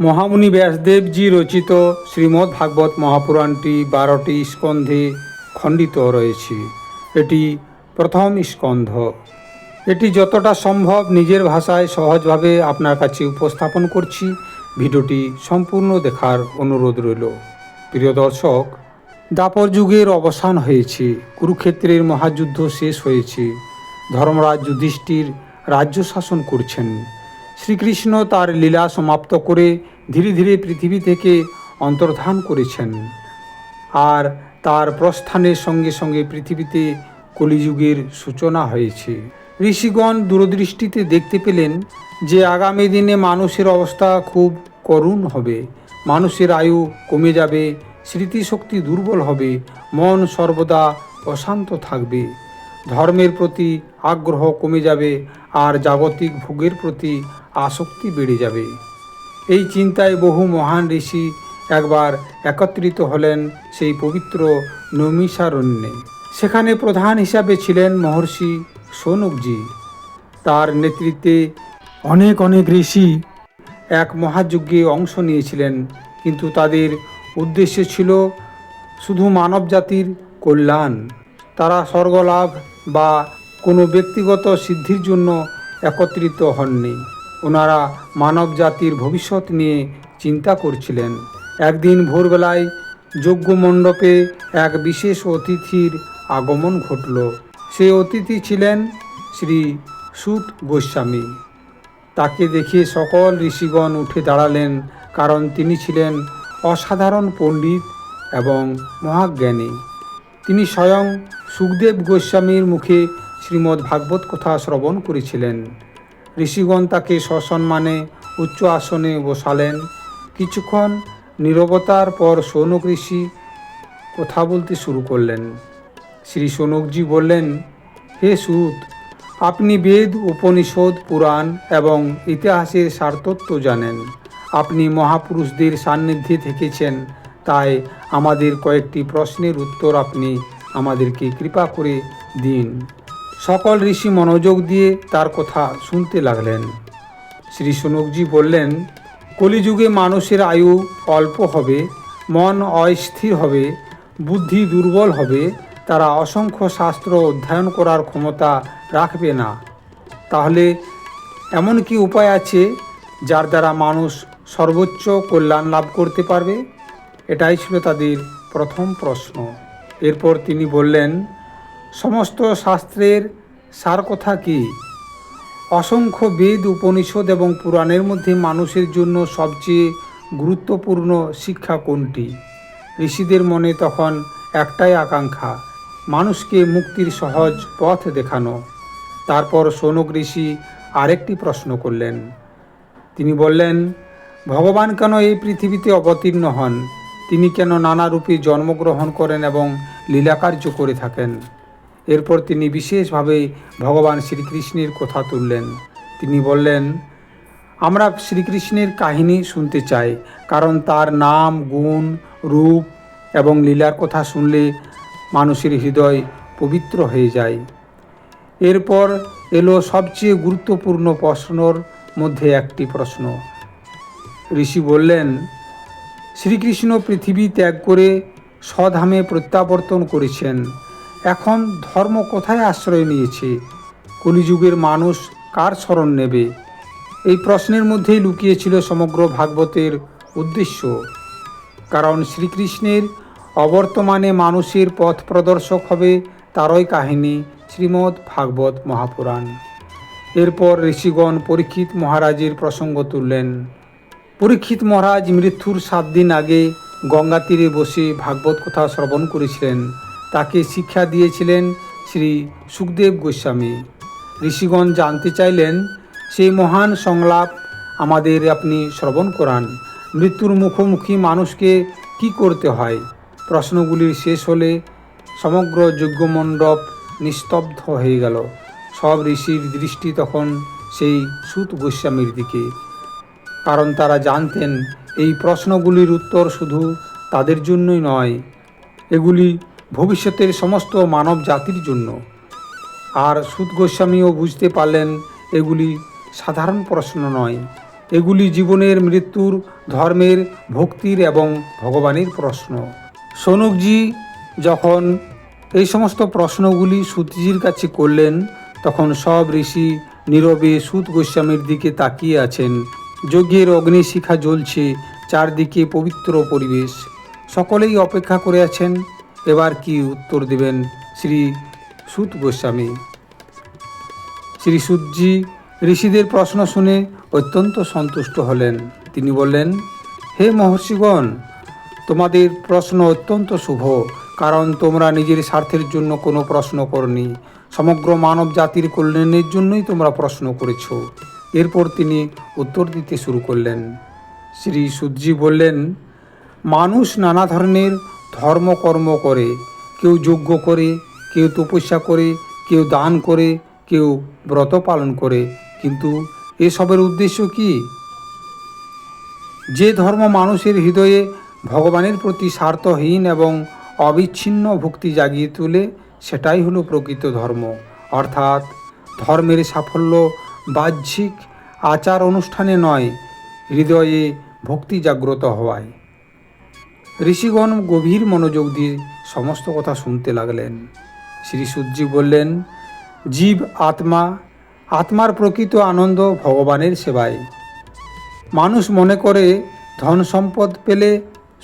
মহামুনি ব্যাসদেবজি রচিত শ্রীমদ্ ভাগবত মহাপুরাণটি 12টি স্কন্ধে খণ্ডিত রয়েছে। এটি প্রথম স্কন্ধ। এটি যতটা সম্ভব নিজের ভাষায় সহজভাবে আপনার কাছে উপস্থাপন করছি। ভিডিওটি সম্পূর্ণ দেখার অনুরোধ রইল। প্রিয় দর্শক, দ্বাপর যুগের অবসান হয়েছে, কুরুক্ষেত্রের মহাযুদ্ধ শেষ হয়েছে, ধর্মরাজ যুধিষ্ঠির রাজ্য শাসন করছেন। শ্রীকৃষ্ণ তার লীলা সমাপ্ত করে ধীরে ধীরে পৃথিবী থেকে অন্তর্ধান করেছেন, আর তার প্রস্থানের সঙ্গে সঙ্গে পৃথিবীতে কলিযুগের সূচনা হয়েছে। ঋষিগণ দূরদৃষ্টিতে দেখতে পেলেন যে আগামী দিনে মানুষের অবস্থা খুব করুণ হবে। মানুষের আয়ু কমে যাবে, স্মৃতিশক্তি দুর্বল হবে, মন সর্বদা অশান্ত থাকবে, ধর্মের প্রতি আগ্রহ কমে যাবে, আর জাগতিক ভোগের প্রতি আসক্তি বেড়ে যাবে। এই চিন্তায় বহু মহান ঋষি একবার একত্রিত হলেন সেই পবিত্র নৈমিষারণ্যে। সেখানে প্রধান হিসাবে ছিলেন মহর্ষি শৌনকজি। তার নেতৃত্বে অনেক ঋষি এক মহাযজ্ঞে অংশ নিয়েছিলেন, কিন্তু তাদের উদ্দেশ্য ছিল শুধু মানব জাতির কল্যাণ। তারা স্বর্গলাভ বা কোনো ব্যক্তিগত সিদ্ধির জন্য একত্রিত হননি। ওনারা মানব জাতির ভবিষ্যৎ নিয়ে চিন্তা করছিলেন। একদিন ভোরবেলায় যজ্ঞ মণ্ডপে এক বিশেষ অতিথির আগমন ঘটল। সেই অতিথি ছিলেন শ্রী সুত গোস্বামী। তাকে দেখে সকল ঋষিগণ উঠে দাঁড়ালেন, কারণ তিনি ছিলেন অসাধারণ পণ্ডিত এবং মহাজ্ঞানী। তিনি স্বয়ং সুখদেব গোস্বামীর মুখে শ্রীমদ্ ভাগবত কথা শ্রবণ করেছিলেন। ঋষিগণ তাকে সসম্মানে উচ্চ আসনে বসালেন। কিছুক্ষণ নীরবতার পর শৌনক ঋষি কথা বলতে শুরু করলেন। শ্রী শৌনকজি বললেন, হে সুত, আপনি বেদ, উপনিষদ, পুরাণ এবং ইতিহাসের সারতত্ত্ব জানেন। আপনি মহাপুরুষদের সান্নিধ্যে থেকেছেন, তাই আমাদের কয়েকটি প্রশ্নের উত্তর আপনি আমাদেরকে কৃপা করে দিন। সকল ঋষি মনোযোগ দিয়ে তার কথা শুনতে লাগলেন। শ্রী শৌনকজি বললেন, কলিযুগে মানুষের আয়ু অল্প হবে, মন অস্থির হবে, বুদ্ধি দুর্বল হবে, তারা অসংখ্য শাস্ত্র অধ্যয়ন করার ক্ষমতা রাখবে না। তাহলে এমন কি উপায় আছে যার দ্বারা মানুষ সর্বোচ্চ কল্যাণ লাভ করতে পারবে? এটাই ছিল তাদের প্রথম প্রশ্ন। এরপর তিনি বললেন, সমস্ত শাস্ত্রের সার কথা কি? অসংখ্য বেদ, উপনিষদ এবং পুরাণের মধ্যে মানুষের জন্য সবচেয়ে গুরুত্বপূর্ণ শিক্ষা কোনটি? ঋষিদের মনে তখন একটাই আকাঙ্ক্ষা, মানুষকে মুক্তির সহজ পথ দেখানো। তারপর শৌনক ঋষি আরেকটি প্রশ্ন করলেন। তিনি বললেন, ভগবান কেন এই পৃথিবীতে অবতীর্ণ হন? তিনি কেন নানা রূপে জন্মগ্রহণ করেন এবং লীলাকার্য করে থাকেন? এরপর তিনি বিশেষভাবে ভগবান শ্রীকৃষ্ণের কথা তুললেন। তিনি বললেন, আমরা শ্রীকৃষ্ণের কাহিনী শুনতে চাই, কারণ তার নাম, গুণ, রূপ এবং লীলার কথা শুনলে মানুষের হৃদয় পবিত্র হয়ে যায়। এরপর এলো সবচেয়ে গুরুত্বপূর্ণ প্রশ্নর মধ্যে একটি প্রশ্ন। ঋষি বললেন, শ্রীকৃষ্ণ পৃথিবী ত্যাগ করে স্বধামে প্রত্যাবর্তন করেছেন। এখন ধর্ম কোথায় আশ্রয় নিয়েছে? কলিযুগের মানুষ কার শরণ নেবে? এই প্রশ্নের মধ্যেই লুকিয়েছিল সমগ্র ভাগবতের উদ্দেশ্য। কারণ শ্রীকৃষ্ণের অবর্তমানে মানুষের পথ প্রদর্শক হবে তারই কাহিনী শ্রীমদ্ ভাগবত মহাপুরাণ। এরপর ঋষিগণ পরীক্ষিত মহারাজের প্রসঙ্গ তুললেন। পরীক্ষিত মহারাজ মৃত্যুর 7 দিন আগে গঙ্গা তীরে বসে ভাগবত কথা শ্রবণ করেছিলেন। তাকে শিক্ষা দিয়েছিলেন শ্রী সুখদেব গোস্বামী। ঋষিগণ জানতে চাইলেন, সেই মহান সংলাপ আমাদের আপনি শ্রবণ করান। মৃত্যুর মুখোমুখি মানুষকে কি করতে হয়? প্রশ্নগুলির শেষ হলে সমগ্র যজ্ঞমণ্ডপ নিস্তব্ধ হয়ে গেল। সব ঋষির দৃষ্টি তখন সেই সুত গোস্বামীর দিকে, কারণ তারা জানতেন এই প্রশ্নগুলির উত্তর শুধু তাদের জন্যই নয়, এগুলি ভবিষ্যতের সমস্ত মানব জাতির জন্য। আর সুত গোস্বামীও বুঝতে পারলেন এগুলি সাধারণ প্রশ্ন নয়, এগুলি জীবনের, মৃত্যুর, ধর্মের, ভক্তির এবং ভগবানের প্রশ্ন। সনকজি যখন এই সমস্ত প্রশ্নগুলি সূতজির কাছে করলেন, তখন সব ঋষি নীরবে সূত গোস্বামীর দিকে তাকিয়ে আছেন। যজ্ঞের অগ্নিশিখা জ্বলছে, চারদিকে পবিত্র পরিবেশ। সকলেই অপেক্ষা করে আছেন এবার কি উত্তর দেবেন শ্রী সূত গোস্বামী। শ্রী সূতজি ঋষিদের প্রশ্ন শুনে অত্যন্ত সন্তুষ্ট হলেন। তিনি বললেন, হে মহর্ষিগণ, তোমাদের প্রশ্ন অত্যন্ত শুভ, কারণ তোমরা নিজের স্বার্থের জন্য কোনো প্রশ্ন করনি, সমগ্র মানব জাতির কল্যাণের জন্যই তোমরা প্রশ্ন করেছ। এরপর তিনি উত্তর দিতে শুরু করলেন। শ্রী সূতজি বললেন, মানুষ নানা ধরনের ধর্মকর্ম করে, কেউ যজ্ঞ করে, কেউ তপস্যা করে, কেউ দান করে, কেউ ব্রত পালন করে, কিন্তু এসবের উদ্দেশ্য কি? যে ধর্ম মানুষের হৃদয়ে ভগবানের প্রতি স্বার্থহীন এবং অবিচ্ছিন্ন ভক্তি জাগিয়ে তোলে, সেটাই হলো প্রকৃত ধর্ম। অর্থাৎ ধর্মের সাফল্য বাহ্যিক আচার অনুষ্ঠানে নয়, হৃদয়ে ভক্তি জাগ্রত হওয়ায়। ঋষিগণ গভীর মনোযোগ দিয়ে সমস্ত কথা শুনতে লাগলেন। শ্রী সূতজি বললেন, জীব আত্মা, আত্মার প্রকৃত আনন্দ ভগবানের সেবায়। মানুষ মনে করে ধন সম্পদ পেলে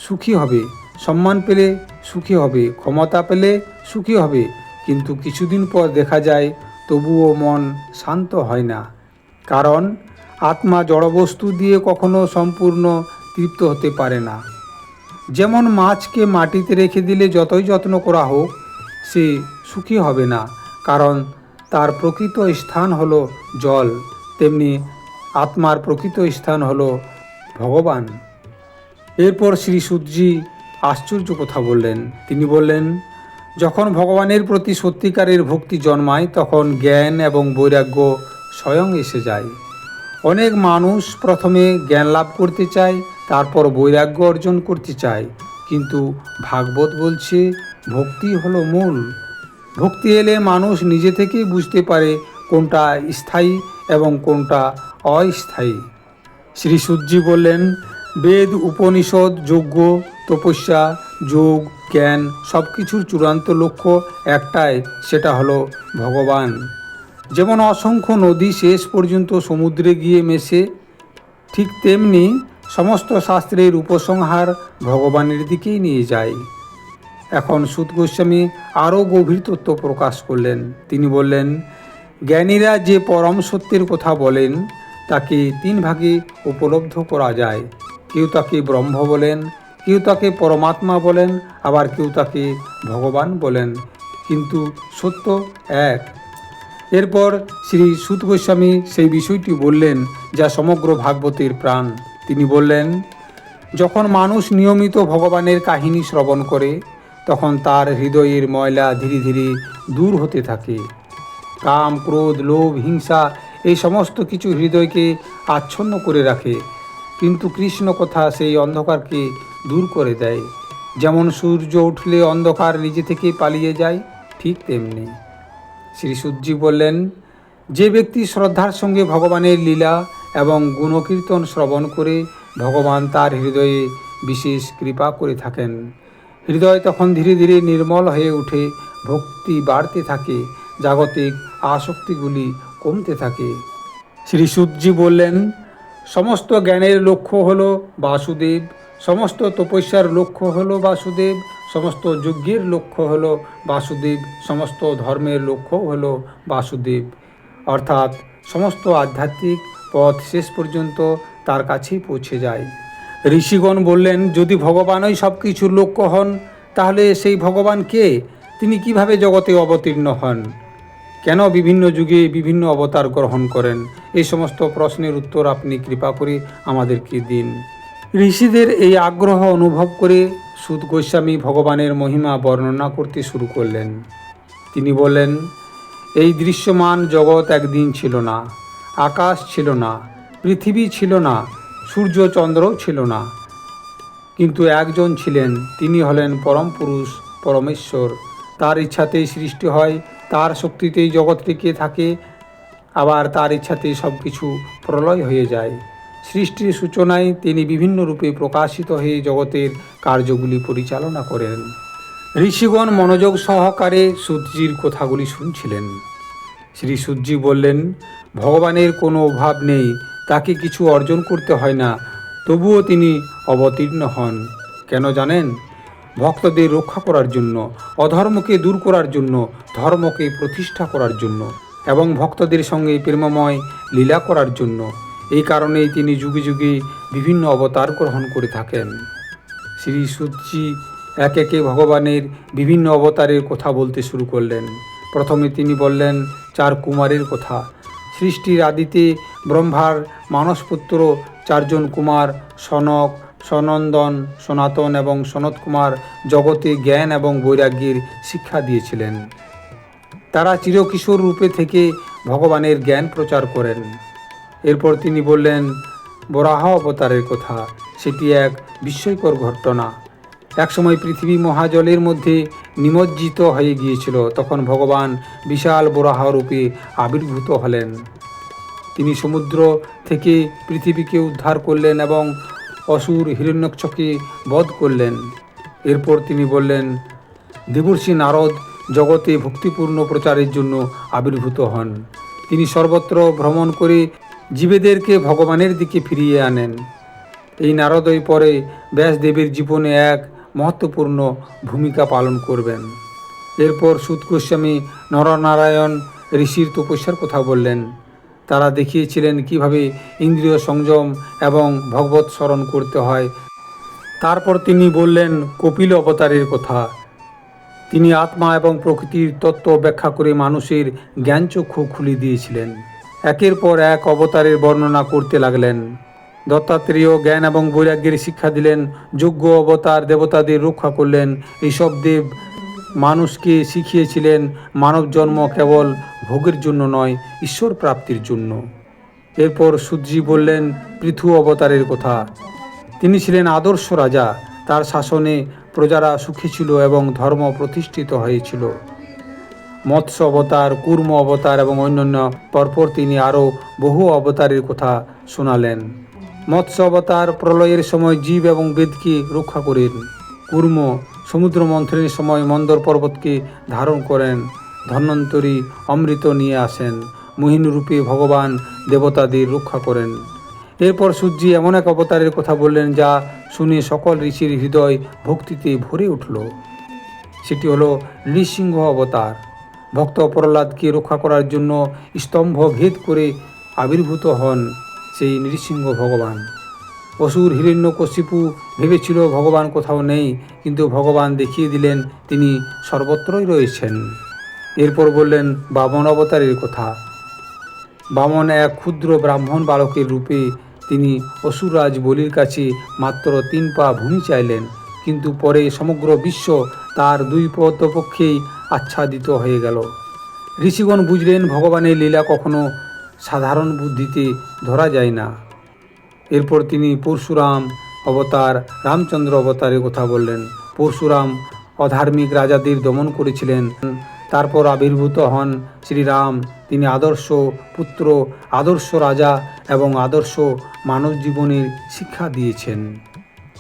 সুখী হবে, সম্মান পেলে সুখী হবে, ক্ষমতা পেলে সুখী হবে, কিন্তু কিছুদিন পর দেখা যায় তবুও মন শান্ত হয় না। কারণ আত্মা জড়বস্তু দিয়ে কখনো সম্পূর্ণ তৃপ্ত হতে পারে না। যেমন মাছকে মাটিতে রেখে দিলে যতই যত্ন করা হোক, সে সুখী হবে না, কারণ তার প্রকৃত স্থান হলো জল। তেমনি আত্মার প্রকৃত স্থান হলো ভগবান। এরপর শ্রী সূতজি আশ্চর্য কথা বললেন। তিনি বললেন, যখন ভগবানের প্রতি সত্যিকারের ভক্তি জন্মায়, তখন জ্ঞান এবং বৈরাগ্য স্বয়ং এসে যায়। অনেক মানুষ প্রথমে জ্ঞান লাভ করতে চায়, তারপর বৈরাগ্য অর্জন করতে চায়, কিন্তু ভাগবত বলছে ভক্তি হলো মূল। ভক্তি এলে মানুষ নিজে থেকেই বুঝতে পারে কোনটা স্থায়ী এবং কোনটা অস্থায়ী। শ্রী সূতজি বললেন, বেদ, উপনিষদ, যজ্ঞ, তপস্যা, যোগ, জ্ঞান সব কিছুর চূড়ান্ত লক্ষ্য একটাই, সেটা হলো ভগবান। যেমন অসংখ্য নদী শেষ পর্যন্ত সমুদ্রে গিয়ে মেশে, ঠিক তেমনি সমস্ত শাস্ত্রের উপসংহার ভগবানের দিকেই নিয়ে যায়। এখন সূত গোস্বামী আরও গভীর তত্ত্ব প্রকাশ করলেন। তিনি বললেন, জ্ঞানীরা যে পরম সত্যের কথা বলেন তাকে তিন ভাগে উপলব্ধ করা যায়। কেউ তাকে ব্রহ্ম বলেন, কেউ তাকে পরমাত্মা বলেন, আবার কেউ তাকে ভগবান বলেন, কিন্তু সত্য এক। এরপর শ্রী সূত গোস্বামী সেই বিষয়টি বললেন যা সমগ্র ভাগবতের প্রাণ। তিনি বললেন, যখন মানুষ নিয়মিত ভগবানের কাহিনী শ্রবণ করে, তখন তার হৃদয়ের ময়লা ধীরে ধীরে দূর হতে থাকে। কাম, ক্রোধ, লোভ, হিংসা এই সমস্ত কিছু হৃদয়কে আচ্ছন্ন করে রাখে, কিন্তু কৃষ্ণ কথা সেই অন্ধকারকে দূর করে দেয়। যেমন সূর্য উঠলে অন্ধকার নিজে থেকেই পালিয়ে যায়, ঠিক তেমনি। শ্রী সূতজি বললেন, যে ব্যক্তি শ্রদ্ধার সঙ্গে ভগবানের লীলা এবং গুণকীর্তন শ্রবণ করে, ভগবান তার হৃদয়ে বিশেষ কৃপা করে থাকেন। হৃদয় তখন ধীরে ধীরে নির্মল হয়ে ওঠে, ভক্তি বাড়তে থাকে, জাগতিক আসক্তিগুলি কমতে থাকে। শ্রী সূতজি বললেন, সমস্ত জ্ঞানের লক্ষ্য হল বাসুদেব, সমস্ত তপস্যার লক্ষ্য হল বাসুদেব, সমস্ত যজ্ঞের লক্ষ্য হল বাসুদেব, সমস্ত ধর্মের লক্ষ্য হল বাসুদেব। অর্থাৎ সমস্ত আধ্যাত্মিক পথ শেষ পর্যন্ত তার কাছেই পৌঁছে যায়। ঋষিগণ বললেন, যদি ভগবানই সব কিছুর লক্ষ্য হন, তাহলে সেই ভগবান কে? তিনি কিভাবে জগতে অবতীর্ণ হন? কেন বিভিন্ন যুগে বিভিন্ন অবতার গ্রহণ করেন? এই সমস্ত প্রশ্নের উত্তর আপনি কৃপা করে আমাদেরকে দিন। ঋষিদের এই আগ্রহ অনুভব করে সূত গোস্বামী ভগবানের মহিমা বর্ণনা করতে শুরু করলেন। তিনি বললেন, এই দৃশ্যমান জগৎ একদিন ছিল না, আকাশ ছিল না, পৃথিবী ছিল না, সূর্য চন্দ্রও ছিল না, কিন্তু একজন ছিলেন, তিনি হলেন পরম পুরুষ পরমেশ্বর। তার ইচ্ছাতেই সৃষ্টি হয়, তার শক্তিতেই জগৎ টিকে থাকে, আবার তার ইচ্ছাতেই সব কিছু প্রলয় হয়ে যায়। সৃষ্টির সূচনায় তিনি বিভিন্ন রূপে প্রকাশিত হয়ে জগতের কার্যগুলি পরিচালনা করেন। ঋষিগণ মনোযোগ সহকারে সূতজির কথাগুলি শুনছিলেন। শ্রী সূতজি বললেন, ভগবানের কোনো অভাব নেই, তাকে কিছু অর্জন করতে হয় না, তবুও তিনি অবতীর্ণ হন। কেন জানেন? ভক্তদের রক্ষা করার জন্য, অধর্মকে দূর করার জন্য, ধর্মকে প্রতিষ্ঠা করার জন্য এবং ভক্তদের সঙ্গে প্রেমময় লীলা করার জন্য। এই কারণেই তিনি যুগে যুগে বিভিন্ন অবতার গ্রহণ করে থাকেন। শ্রী সূতজি এক একে ভগবানের বিভিন্ন অবতারের কথা বলতে শুরু করলেন। প্রথমে তিনি বললেন 4 কুমারের কথা। সৃষ্টির আদিতে ব্রহ্মার মানসপুত্র 4 জন কুমার সনক, সনন্দন, সনাতন এবং সনত কুমার জগতে জ্ঞান এবং বৈরাগ্যের শিক্ষা দিয়েছিলেন। তারা চিরকিশোর রূপে থেকে ভগবানের জ্ঞান প্রচার করেন। এরপর তিনি বললেন বরাহ অবতারের কথা। সেটি এক বিস্ময়কর ঘটনা। একসময় পৃথিবী মহাজলের মধ্যে নিমজ্জিত হয়ে গিয়েছিল। তখন ভগবান বিশাল বরাহ রূপে আবির্ভূত হলেন। তিনি সমুদ্র থেকে পৃথিবীকে উদ্ধার করলেন এবং অসুর হিরণ্যকশকে বধ করলেন। এরপর তিনি বললেন দেবর্ষি নারদ জগতে ভক্তিপূর্ণ প্রচারের জন্য আবির্ভূত হন। তিনি সর্বত্র ভ্রমণ করে জীবেদেরকে ভগবানের দিকে ফিরিয়ে আনেন। এই নারদই পরে ব্যাসদেবের জীবনে এক মহত্বপূর্ণ ভূমিকা পালন করবেন। এরপর সূত গোস্বামী নরনারায়ণ ঋষির তপস্যার কথা বললেন। তারা দেখিয়েছিলেন কিভাবে ইন্দ্রিয় সংযম এবং ভগবত স্মরণ করতে হয়। তারপর তিনি বললেন কপিল অবতারের কথা। তিনি আত্মা এবং প্রকৃতির তত্ত্ব ব্যাখ্যা করে মানুষের জ্ঞানচক্ষু খুলে দিয়েছিলেন। একের পর এক অবতারের বর্ণনা করতে লাগলেন। দত্তাত্রেয় জ্ঞান এবং বৈরাগ্যের শিক্ষা দিলেন। যোগ্য অবতার দেবতাদের রক্ষা করলেন। এইসব দেব মানুষকে শিখিয়েছিলেন মানব জন্ম কেবল ভোগের জন্য নয়, ঈশ্বর প্রাপ্তির জন্য। এরপর সূতজি বললেন পৃথু অবতারের কথা। তিনি ছিলেন আদর্শ রাজা। তার শাসনে প্রজারা সুখী ছিল এবং ধর্ম প্রতিষ্ঠিত হয়েছিল। মৎস্য অবতার, কুর্ম অবতার এবং অন্যান্য পরপর তিনি আরও বহু অবতারের কথা শোনালেন। মৎস্য অবতার প্রলয়ের সময় জীব এবং বেদকে রক্ষা করেন। কুর্ম সমুদ্র মন্থনের সময় মন্দর পর্বতকে ধারণ করেন। ধন্বন্তরী অমৃত নিয়ে আসেন। মোহিনী রূপে ভগবান দেবতাদের রক্ষা করেন। এরপর সূর্যি এমন এক অবতারের কথা বললেন যা শুনে সকল ঋষির হৃদয় ভক্তিতে ভরে উঠল। সেটি হলো নৃসিংহ অবতার। ভক্ত প্রহ্লাদকে রক্ষা করার জন্য স্তম্ভ ভেদ করে আবির্ভূত হন সেই নৃসিংহ ভগবান। অসুর হিরণ্যকশিপু ভেবেছিল ভগবান কোথাও নেই, কিন্তু ভগবান দেখিয়ে দিলেন তিনি সর্বত্রই রয়েছেন। এরপর বললেন বামন অবতারের কথা। বামন এক ক্ষুদ্র ব্রাহ্মণ বালকের রূপে তিনি অসুররাজ বলির কাছে মাত্র 3 পা ভূমি চাইলেন, কিন্তু পরে সমগ্র বিশ্ব তার 2 পদপক্ষেই আচ্ছাদিত হয়ে গেল। ঋষিগণ বুঝলেন ভগবানের লীলা কখনো সাধারণ বুদ্ধিতে ধরা যায় না। এরপর তিনি পরশুরাম অবতার, রামচন্দ্র অবতারের কথা বললেন। পরশুরাম অধার্মিক রাজাদের দমন করেছিলেন। তারপর আবির্ভূত হন শ্রীরাম। তিনি আদর্শ পুত্র, আদর্শ রাজা এবং আদর্শ মানব জীবনের শিক্ষা দিয়েছেন।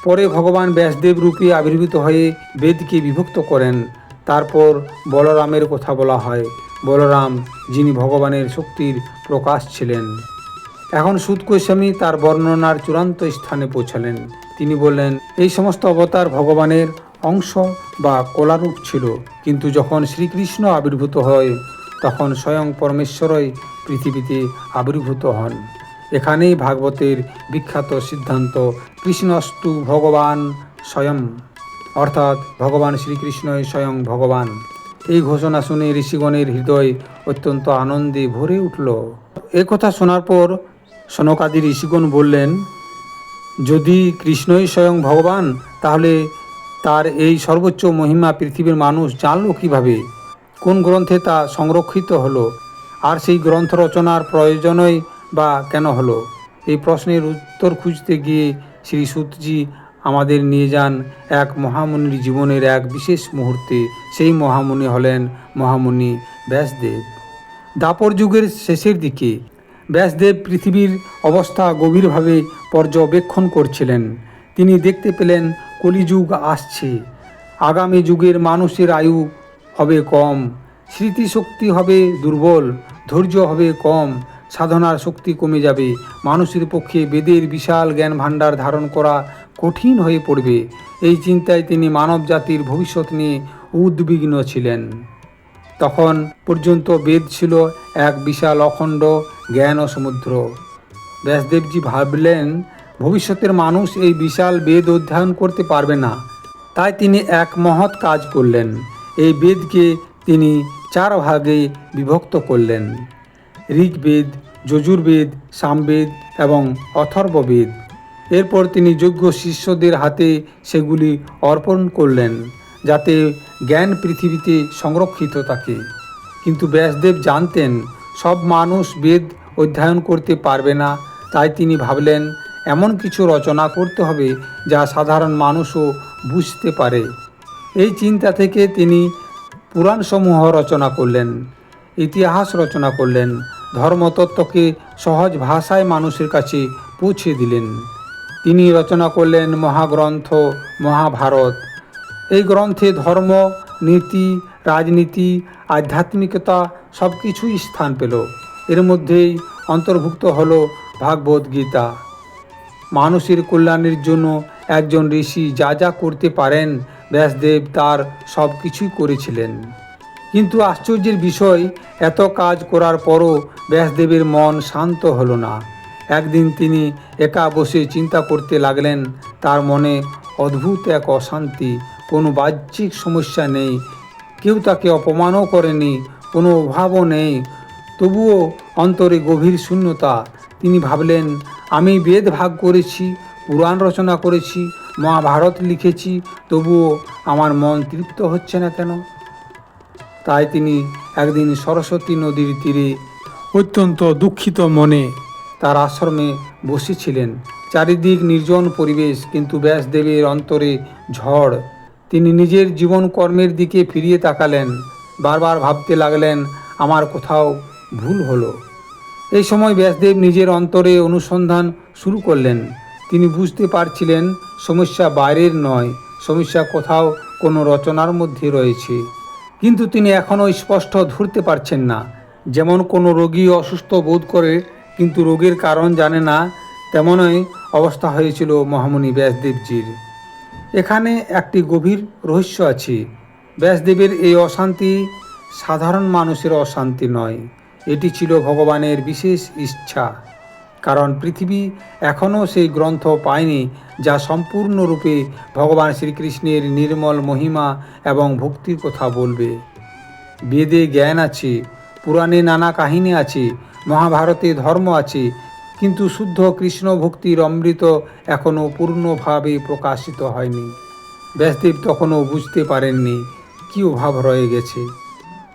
পরে ভগবান ব্যাসদেব রূপে আবির্ভূত হয়ে বেদকে বিভক্ত করেন। তারপর বলরামের কথা বলা হয়। বলরাম যিনি ভগবানের শক্তির প্রকাশ ছিলেন। এখন সূত গোস্বামী তার বর্ণনার চূড়ান্ত স্থানে পৌঁছালেন। তিনি বললেন এই সমস্ত অবতার ভগবানের অংশ বা কলারূপ ছিল, কিন্তু যখন শ্রীকৃষ্ণ আবির্ভূত হয় তখন স্বয়ং পরমেশ্বরই পৃথিবীতে আবির্ভূত হন। এখানেই ভাগবতের বিখ্যাত সিদ্ধান্ত কৃষ্ণস্তু ভগবান স্বয়ং, অর্থাৎ ভগবান শ্রীকৃষ্ণই স্বয়ং ভগবান। এই ঘোষণা শুনে ঋষিগণের হৃদয় অত্যন্ত আনন্দে ভরে উঠল। এ কথা শোনার পর সনকাদি ঋষিগণ বললেন যদি কৃষ্ণই স্বয়ং ভগবান, তাহলে তার এই সর্বোচ্চ মহিমা পৃথিবীর মানুষ জানল কিভাবে? কোন গ্রন্থে তা সংরক্ষিত হলো? আর সেই গ্রন্থ রচনার প্রয়োজনই বা কেন হলো? এই প্রশ্নের উত্তর খুঁজতে গিয়ে শ্রী সূতজি আমাদের নিয়ে যান এক মহামুনির জীবনের এক বিশেষ মুহূর্তে। সেই মহামুনি হলেন মহামুনি ব্যাসদেব। দ্বাপর যুগের শেষের দিকে ব্যাসদেব পৃথিবীর অবস্থা গভীরভাবে পর্যবেক্ষণ করছিলেন। তিনি দেখতে পেলেন কলিযুগ আসছে। আগামী যুগের মানুষের আয়ু হবে কম, স্মৃতিশক্তি হবে দুর্বল, ধৈর্য হবে কম, সাধনার শক্তি কমে যাবে। মানুষের পক্ষে বেদের বিশাল জ্ঞান ভাণ্ডার ধারণ করা কঠিন হয়ে পড়বে। এই চিন্তায় তিনি মানব জাতির ভবিষ্যৎ নিয়ে উদ্বিগ্ন ছিলেন। তখন পর্যন্ত বেদ ছিল এক বিশাল অখণ্ড জ্ঞান ও সমুদ্র। ব্যাসদেবজি ভাবলেন, ভবিষ্যতের মানুষ এই বিশাল বেদ অধ্যয়ন করতে পারবে না। তাই তিনি এক মহৎ কাজ করলেন। এই বেদকে তিনি 4 ভাগে বিভক্ত করলেন: ঋগ্বেদ, যজুর্বেদ, সামবেদ এবং অথর্ববেদ। এরপর তিনি যোগ্য শিষ্যদের হাতে সেগুলি অর্পণ করলেন, যাতে জ্ঞান পৃথিবীতে সংরক্ষিত থাকে। কিন্তু ব্যাসদেব জানতেন সব মানুষ বেদ অধ্যয়ন করতে পারবে না। তাই তিনি ভাবলেন, এমন কিছু রচনা করতে হবে যা সাধারণ মানুষও বুঝতে পারে। এই চিন্তা থেকে তিনি পুরাণসমূহ রচনা করলেন, ইতিহাস রচনা করলেন, ধর্মতত্ত্বকে সহজ ভাষায় মানুষের কাছে পৌঁছে দিলেন। তিনি রচনা করলেন মহাগ্রন্থ মহাভারত। এই গ্রন্থে ধর্ম, নীতি, রাজনীতি, আধ্যাত্মিকতা সব কিছুই স্থান পেল। এর মধ্যেই অন্তর্ভুক্ত হল ভাগবত গীতা। মানুষের কল্যাণের জন্য একজন ঋষি যা যা করতে পারেন, ব্যাসদেব তার সব কিছুই করেছিলেন। কিন্তু আশ্চর্যের বিষয়, এত কাজ করার পরও ব্যাসদেবের মন শান্ত হলো না। একদিন তিনি একা বসে চিন্তা করতে লাগলেন। তার মনে অদ্ভুত এক অশান্তি। কোনো বাহ্যিক সমস্যা নেই, কেউ তাকে অপমানও করেনি, কোনো অভাবও নেই, তবুও অন্তরে গভীর শূন্যতা। তিনি ভাবলেন, আমি বেদ ভাগ করেছি, পুরাণ রচনা করেছি, মহাভারত লিখেছি, তবুও আমার মন তৃপ্ত হচ্ছে না কেন? তাই তিনি একদিন সরস্বতী নদীর তীরে অত্যন্ত দুঃখিত মনে তার আশ্রমে বসেছিলেন। চারিদিক নির্জন পরিবেশ, কিন্তু ব্যাসদেবের অন্তরে ঝড়। তিনি নিজের জীবন কর্মের দিকে ফিরিয়ে তাকালেন। বারবার ভাবতে লাগলেন, আমার কোথাও ভুল হলো। এই সময় ব্যাসদেব নিজের অন্তরে অনুসন্ধান শুরু করলেন। তিনি বুঝতে পারছিলেন সমস্যা বাইরের নয়, সমস্যা কোথাও কোনো রচনার মধ্যে রয়েছে। কিন্তু তিনি এখনও স্পষ্ট ধরতে পারছেন না। যেমন কোনো রোগী অসুস্থ বোধ করে কিন্তু রোগের কারণ জানে না, তেমনই অবস্থা হয়েছিল মহামুনি ব্যাসদেবজির। এখানে একটি গভীর রহস্য আছে। ব্যাসদেবের এই অশান্তি সাধারণ মানুষের অশান্তি নয়, এটি ছিল ভগবানের বিশেষ ইচ্ছা। কারণ পৃথিবী এখনও সেই গ্রন্থ পায়নি যা সম্পূর্ণরূপে ভগবান শ্রীকৃষ্ণের নির্মল মহিমা এবং ভক্তির কথা বলবে। বেদে জ্ঞান আছে, পুরাণে নানা কাহিনী আছে, মহাভারতে ধর্ম আছে, কিন্তু শুদ্ধ কৃষ্ণ ভক্তির অমৃত এখনও পূর্ণভাবে প্রকাশিত হয়নি। ব্যাসদেব তখনও বুঝতে পারেননি কী অভাব রয়ে গেছে।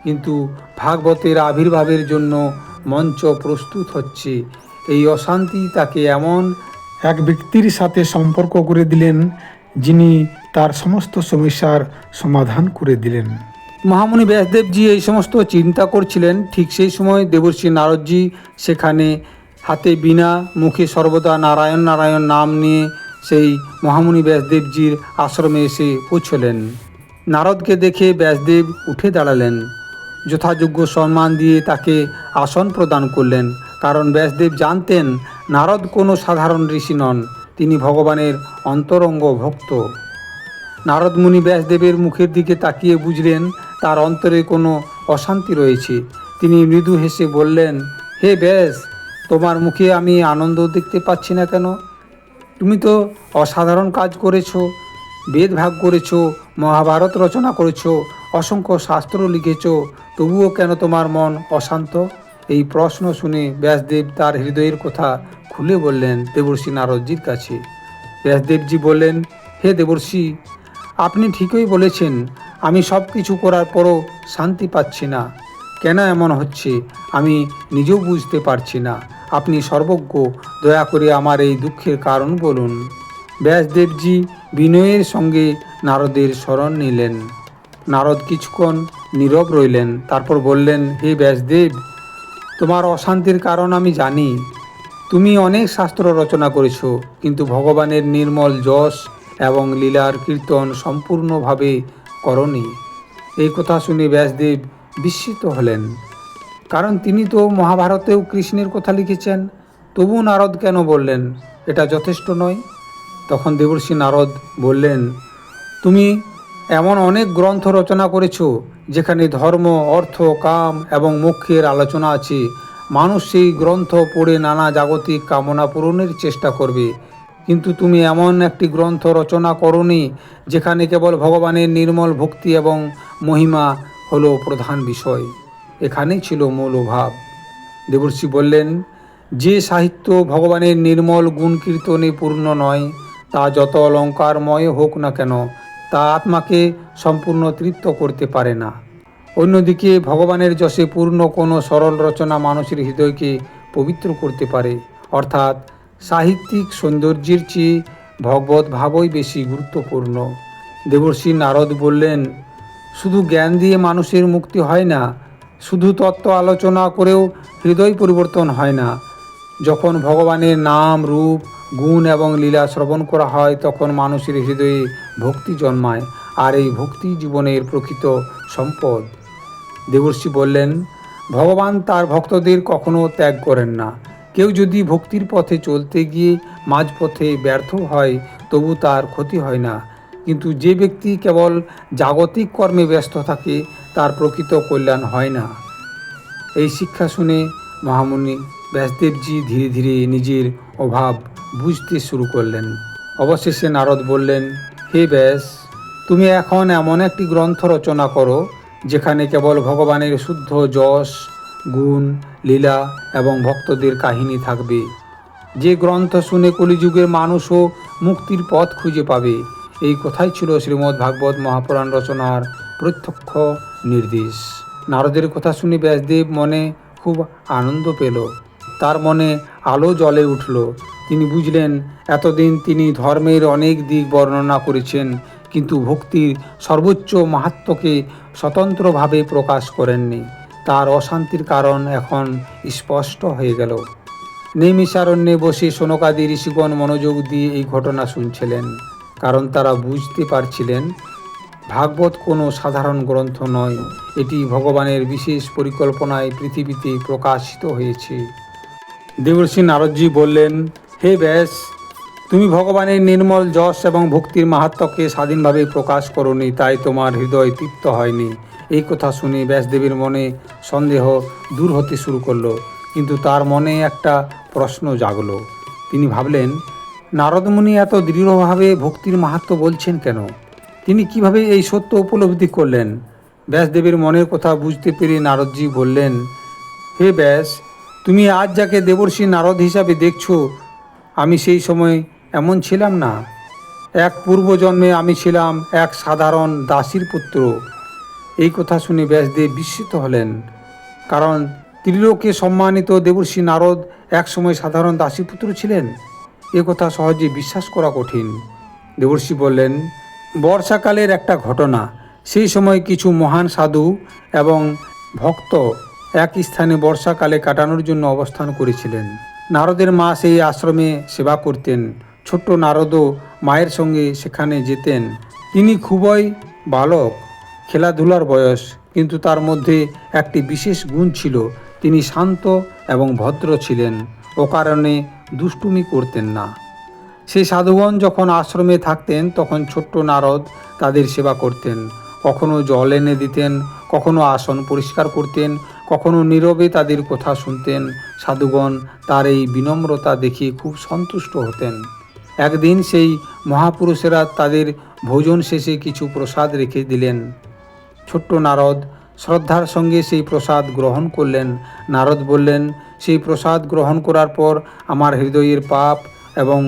কিন্তু ভাগবতের আবির্ভাবের জন্য মঞ্চ প্রস্তুত হচ্ছে। এই অশান্তি তাকে এমন এক ব্যক্তির সাথে সম্পর্ক করে দিলেন, যিনি তার সমস্ত সমস্যার সমাধান করে দিলেন। মহামুনি ব্যাসদেবজি এই সমস্ত চিন্তা করছিলেন। ঠিক সেই সময় দেবর্ষি নারদজি সেখানে হাতে বীণা, মুখে সর্বদা নারায়ণ নারায়ণ নাম নিয়ে সেই মহামুনি ব্যাসদেবজির আশ্রমে এসে পৌঁছলেন। নারদকে দেখে ব্যাসদেব উঠে দাঁড়ালেন। যথাযোগ্য সম্মান দিয়ে তাকে আসন প্রদান করলেন। কারণ ব্যাসদেব জানতেন নারদ কোনো সাধারণ ঋষি নন, তিনি ভগবানের অন্তরঙ্গ ভক্ত। নারদ মুনি ব্যাসদেবের মুখের দিকে তাকিয়ে বুঝলেন তার অন্তরে কোনো অশান্তি রয়েছে। তিনি মৃদু হেসে বললেন, হে ব্যাস, তোমার মুখে আমি আনন্দ দেখতে পাচ্ছি না কেন? তুমি তো অসাধারণ কাজ করেছো, বেদ ভাগ করেছো, মহাভারত রচনা করেছো, অসংখ্য শাস্ত্র লিখেছো, তবুও কেন তোমার মন অশান্ত? এই প্রশ্ন শুনে ব্যাসদেব তার হৃদয়ের কথা খুলে বললেন দেবর্ষি নারদজির কাছে। ব্যাসদেবজি বললেন, হে দেবর্ষি, আপনি ঠিকই বলেছেন, আমি সব কিছু করার পরও শান্তি পাচ্ছি না। কেন এমন হচ্ছে আমি নিজেও বুঝতে পারছি না। আপনি সর্বজ্ঞ, দয়া করে আমার এই দুঃখের কারণ বলুন। ব্যাসদেবজি বিনয়ের সঙ্গে নারদের শরণ নিলেন। নারদ কিছুক্ষণ নীরব রইলেন, তারপর বললেন, হে ব্যাসদেব, তোমার অশান্তির কারণ আমি জানি। তুমি অনেক শাস্ত্র রচনা করেছ, কিন্তু ভগবানের নির্মল যশ এবং লীলার কীর্তন সম্পূর্ণভাবে করনি। এই কথা শুনে ব্যাসদেব বিস্মিত হলেন, কারণ তিনি তো মহাভারতেও কৃষ্ণের কথা লিখেছেন। তবু নারদ কেন বললেন এটা যথেষ্ট নয়? তখন দেবর্ষি নারদ বললেন, তুমি এমন অনেক গ্রন্থ রচনা করেছ যেখানে ধর্ম, অর্থ, কাম এবং মোক্ষের আলোচনা আছে। মানুষ সেই গ্রন্থ পড়ে নানা জাগতিক কামনা পূরণের চেষ্টা করবে, কিন্তু তুমি এমন একটি গ্রন্থ রচনা করনি যেখানে কেবল ভগবানের নির্মল ভক্তি এবং মহিমা হলো প্রধান বিষয়। এখানেই ছিল মূল অভাব। দেবর্ষি বললেন, যে সাহিত্য ভগবানের নির্মল গুণ কীর্তনে পূর্ণ নয়, তা যত অলঙ্কারময় হোক না কেন, তা আত্মাকে সম্পূর্ণ তৃপ্ত করতে পারে না। অন্যদিকে ভগবানের যশে পূর্ণ কোনো সরল রচনা মানুষের হৃদয়কে পবিত্র করতে পারে। অর্থাৎ সাহিত্যিক সৌন্দর্যের চেয়ে ভগবত ভাবই বেশি গুরুত্বপূর্ণ। দেবর্ষি নারদ বললেন, শুধু জ্ঞান দিয়ে মানুষের মুক্তি হয় না, শুধু তত্ত্ব আলোচনা করেও হৃদয় পরিবর্তন হয় না। যখন ভগবানের নাম, রূপ, গুণ এবং লীলা শ্রবণ করা হয়, তখন মানুষের হৃদয়ে ভক্তি জন্মায়, আর এই ভক্তি জীবনের প্রকৃত সম্পদ। দেবর্ষি বললেন, ভগবান তার ভক্তদের কখনো ত্যাগ করেন না। কেউ যদি ভক্তির পথে চলতে গিয়ে মাঝপথে ব্যর্থ হয়, তবু তার ক্ষতি হয় না। কিন্তু যে ব্যক্তি কেবল জাগতিক কর্মে ব্যস্ত থাকে, তার প্রকৃত কল্যাণ হয় না। এই শিক্ষা শুনে মহামুনি ব্যাসদেবজি ধীরে ধীরে নিজের অভাব বুঝতে শুরু করলেন। অবশেষে নারদ বললেন, হে ব্যাস, তুমি এখন এমন একটি গ্রন্থ রচনা করো যেখানে কেবল ভগবানের শুদ্ধ যশ, গুণ, লীলা এবং ভক্তদের কাহিনী থাকবে। যে গ্রন্থ শুনে কলিযুগের মানুষও মুক্তির পথ খুঁজে পাবে। এই কথাই ছিল শ্রীমদ্ ভাগবত মহাপুরাণ রচনার প্রত্যক্ষ নির্দেশ। নারদের কথা শুনে ব্যাসদেব মনে খুব আনন্দ পেল। তার মনে আলো জ্বলে উঠল। তিনি বুঝলেন, এতদিন তিনি ধর্মের অনেক দিক বর্ণনা করেছেন, কিন্তু ভক্তির সর্বোচ্চ মাহাত্ম্যকে স্বতন্ত্রভাবে প্রকাশ করেননি। তার অশান্তির কারণ এখন স্পষ্ট হয়ে গেল। নৈমিষারণ্যে বসে শৌনকাদি ঋষিগণ মনোযোগ দিয়ে এই ঘটনা শুনছিলেন, কারণ তারা বুঝতে পারছিলেন ভাগবত কোনো সাধারণ গ্রন্থ নয়, এটি ভগবানের বিশেষ পরিকল্পনায় পৃথিবীতে প্রকাশিত হয়েছে। দেবর্ষি নারদজি বললেন, হে ব্যাস, তুমি ভগবানের নির্মল যশ এবং ভক্তির মাহাত্ম্যকে স্বাধীনভাবে প্রকাশ করনি, তাই তোমার হৃদয় তৃপ্ত হয়নি। এই কথা শুনে ব্যাসদেবের মনে সন্দেহ দূর হতে শুরু করলো, কিন্তু তার মনে একটা প্রশ্ন জাগলো। তিনি ভাবলেন, নারদমুনি এত দৃঢ়ভাবে ভক্তির মাহাত্ম্য বলছেন কেন? তিনি কিভাবে এই সত্য উপলব্ধি করলেন? ব্যাসদেবের মনের কথা বুঝতে পেরে নারদজি বললেন, হে ব্যাস, তুমি আজ যাকে দেবর্ষি নারদ হিসাবে দেখছো, আমি সেই সময় এমন ছিলাম না। এক পূর্বজন্মে আমি ছিলাম এক সাধারণ দাসীর পুত্র। এই কথা শুনে ব্যাসদেব বিস্মিত হলেন, কারণ ত্রিলোকে সম্মানিত দেবর্ষি নারদ এক সময় সাধারণ দাসী পুত্র ছিলেন। এ কথা সহজে বিশ্বাস করা কঠিন। দেবর্ষি বললেন, বর্ষাকালের একটা ঘটনা। সেই সময় কিছু মহান সাধু এবং ভক্ত এক স্থানে বর্ষাকালে কাটানোর জন্য অবস্থান করেছিলেন। নারদের মা সেই আশ্রমে সেবা করতেন। ছোট্ট নারদও মায়ের সঙ্গে সেখানে যেতেন। তিনি খুবই বালক, খেলাধুলার বয়স, কিন্তু তার মধ্যে একটি বিশেষ গুণ ছিল, তিনি শান্ত এবং ভদ্র ছিলেন, ও কারণে দুষ্টুমি করতেন না। সেই সাধুগণ যখন আশ্রমে থাকতেন, তখন ছোট্ট নারদ তাদের সেবা করতেন। কখনো জল এনে দিতেন, কখনো আসন পরিষ্কার করতেন, কখনো নীরবে তাদের কথা শুনতেন। সাধুগণ তার এই বিনম্রতা দেখে খুব সন্তুষ্ট হতেন। একদিন সেই মহাপুরুষেরা তাদের ভোজন শেষে কিছু প্রসাদ রেখে দিলেন। ছোট্ট নারদ শ্রদ্ধার সঙ্গে সেই প্রসাদ গ্রহণ করলেন। নারদ বললেন, সেই প্রসাদ গ্রহণ করার পর আমার হৃদয়ের পাপ এবং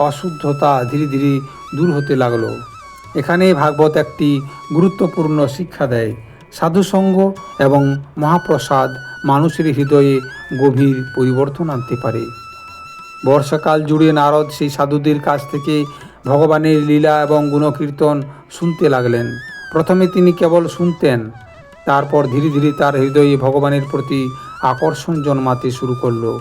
অশুদ্ধতা ধীরে ধীরে দূর হতে লাগলো। এখানে ভাগবত একটি গুরুত্বপূর্ণ শিক্ষা দেয়। সাধুসঙ্গ এবং মহাপ্রসাদ মানুষের হৃদয়ে গভীর পরিবর্তন আনতে পারে। বর্ষাকাল জুড়ে নারদ সেই সাধুদের কাছ থেকে ভগবানের লীলা এবং গুণকীর্তন শুনতে লাগলেন। প্রথমে তিনি কেবল শুনতেন, তারপর ধীরে ধীরে তার হৃদয়ে ভগবানের প্রতি আকর্ষণ জন্মাতে শুরু করলো।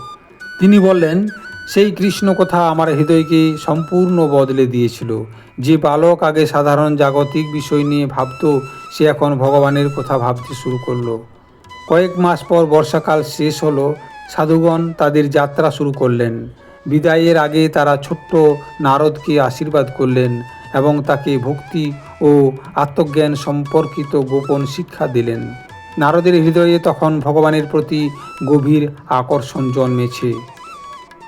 তিনি বললেন, সেই কৃষ্ণ কথা আমার হৃদয়কে সম্পূর্ণ বদলে দিয়েছিল। যে বালক আগে সাধারণ জাগতিক বিষয় নিয়ে ভাবত, সে এখন ভগবানের কথা ভাবতে শুরু করলো। কয়েক মাস পর বর্ষাকাল শেষ হলো। সাধুগণ তাদের যাত্রা শুরু করলেন। বিদায়ের আগে তারা ছোট্ট নারদকে আশীর্বাদ করলেন এবং তাকে ভক্তি ও আত্মজ্ঞান সম্পর্কিত গোপন শিক্ষা দিলেন। নারদের হৃদয়ে তখন ভগবানের প্রতি গভীর আকর্ষণ জন্মেছে।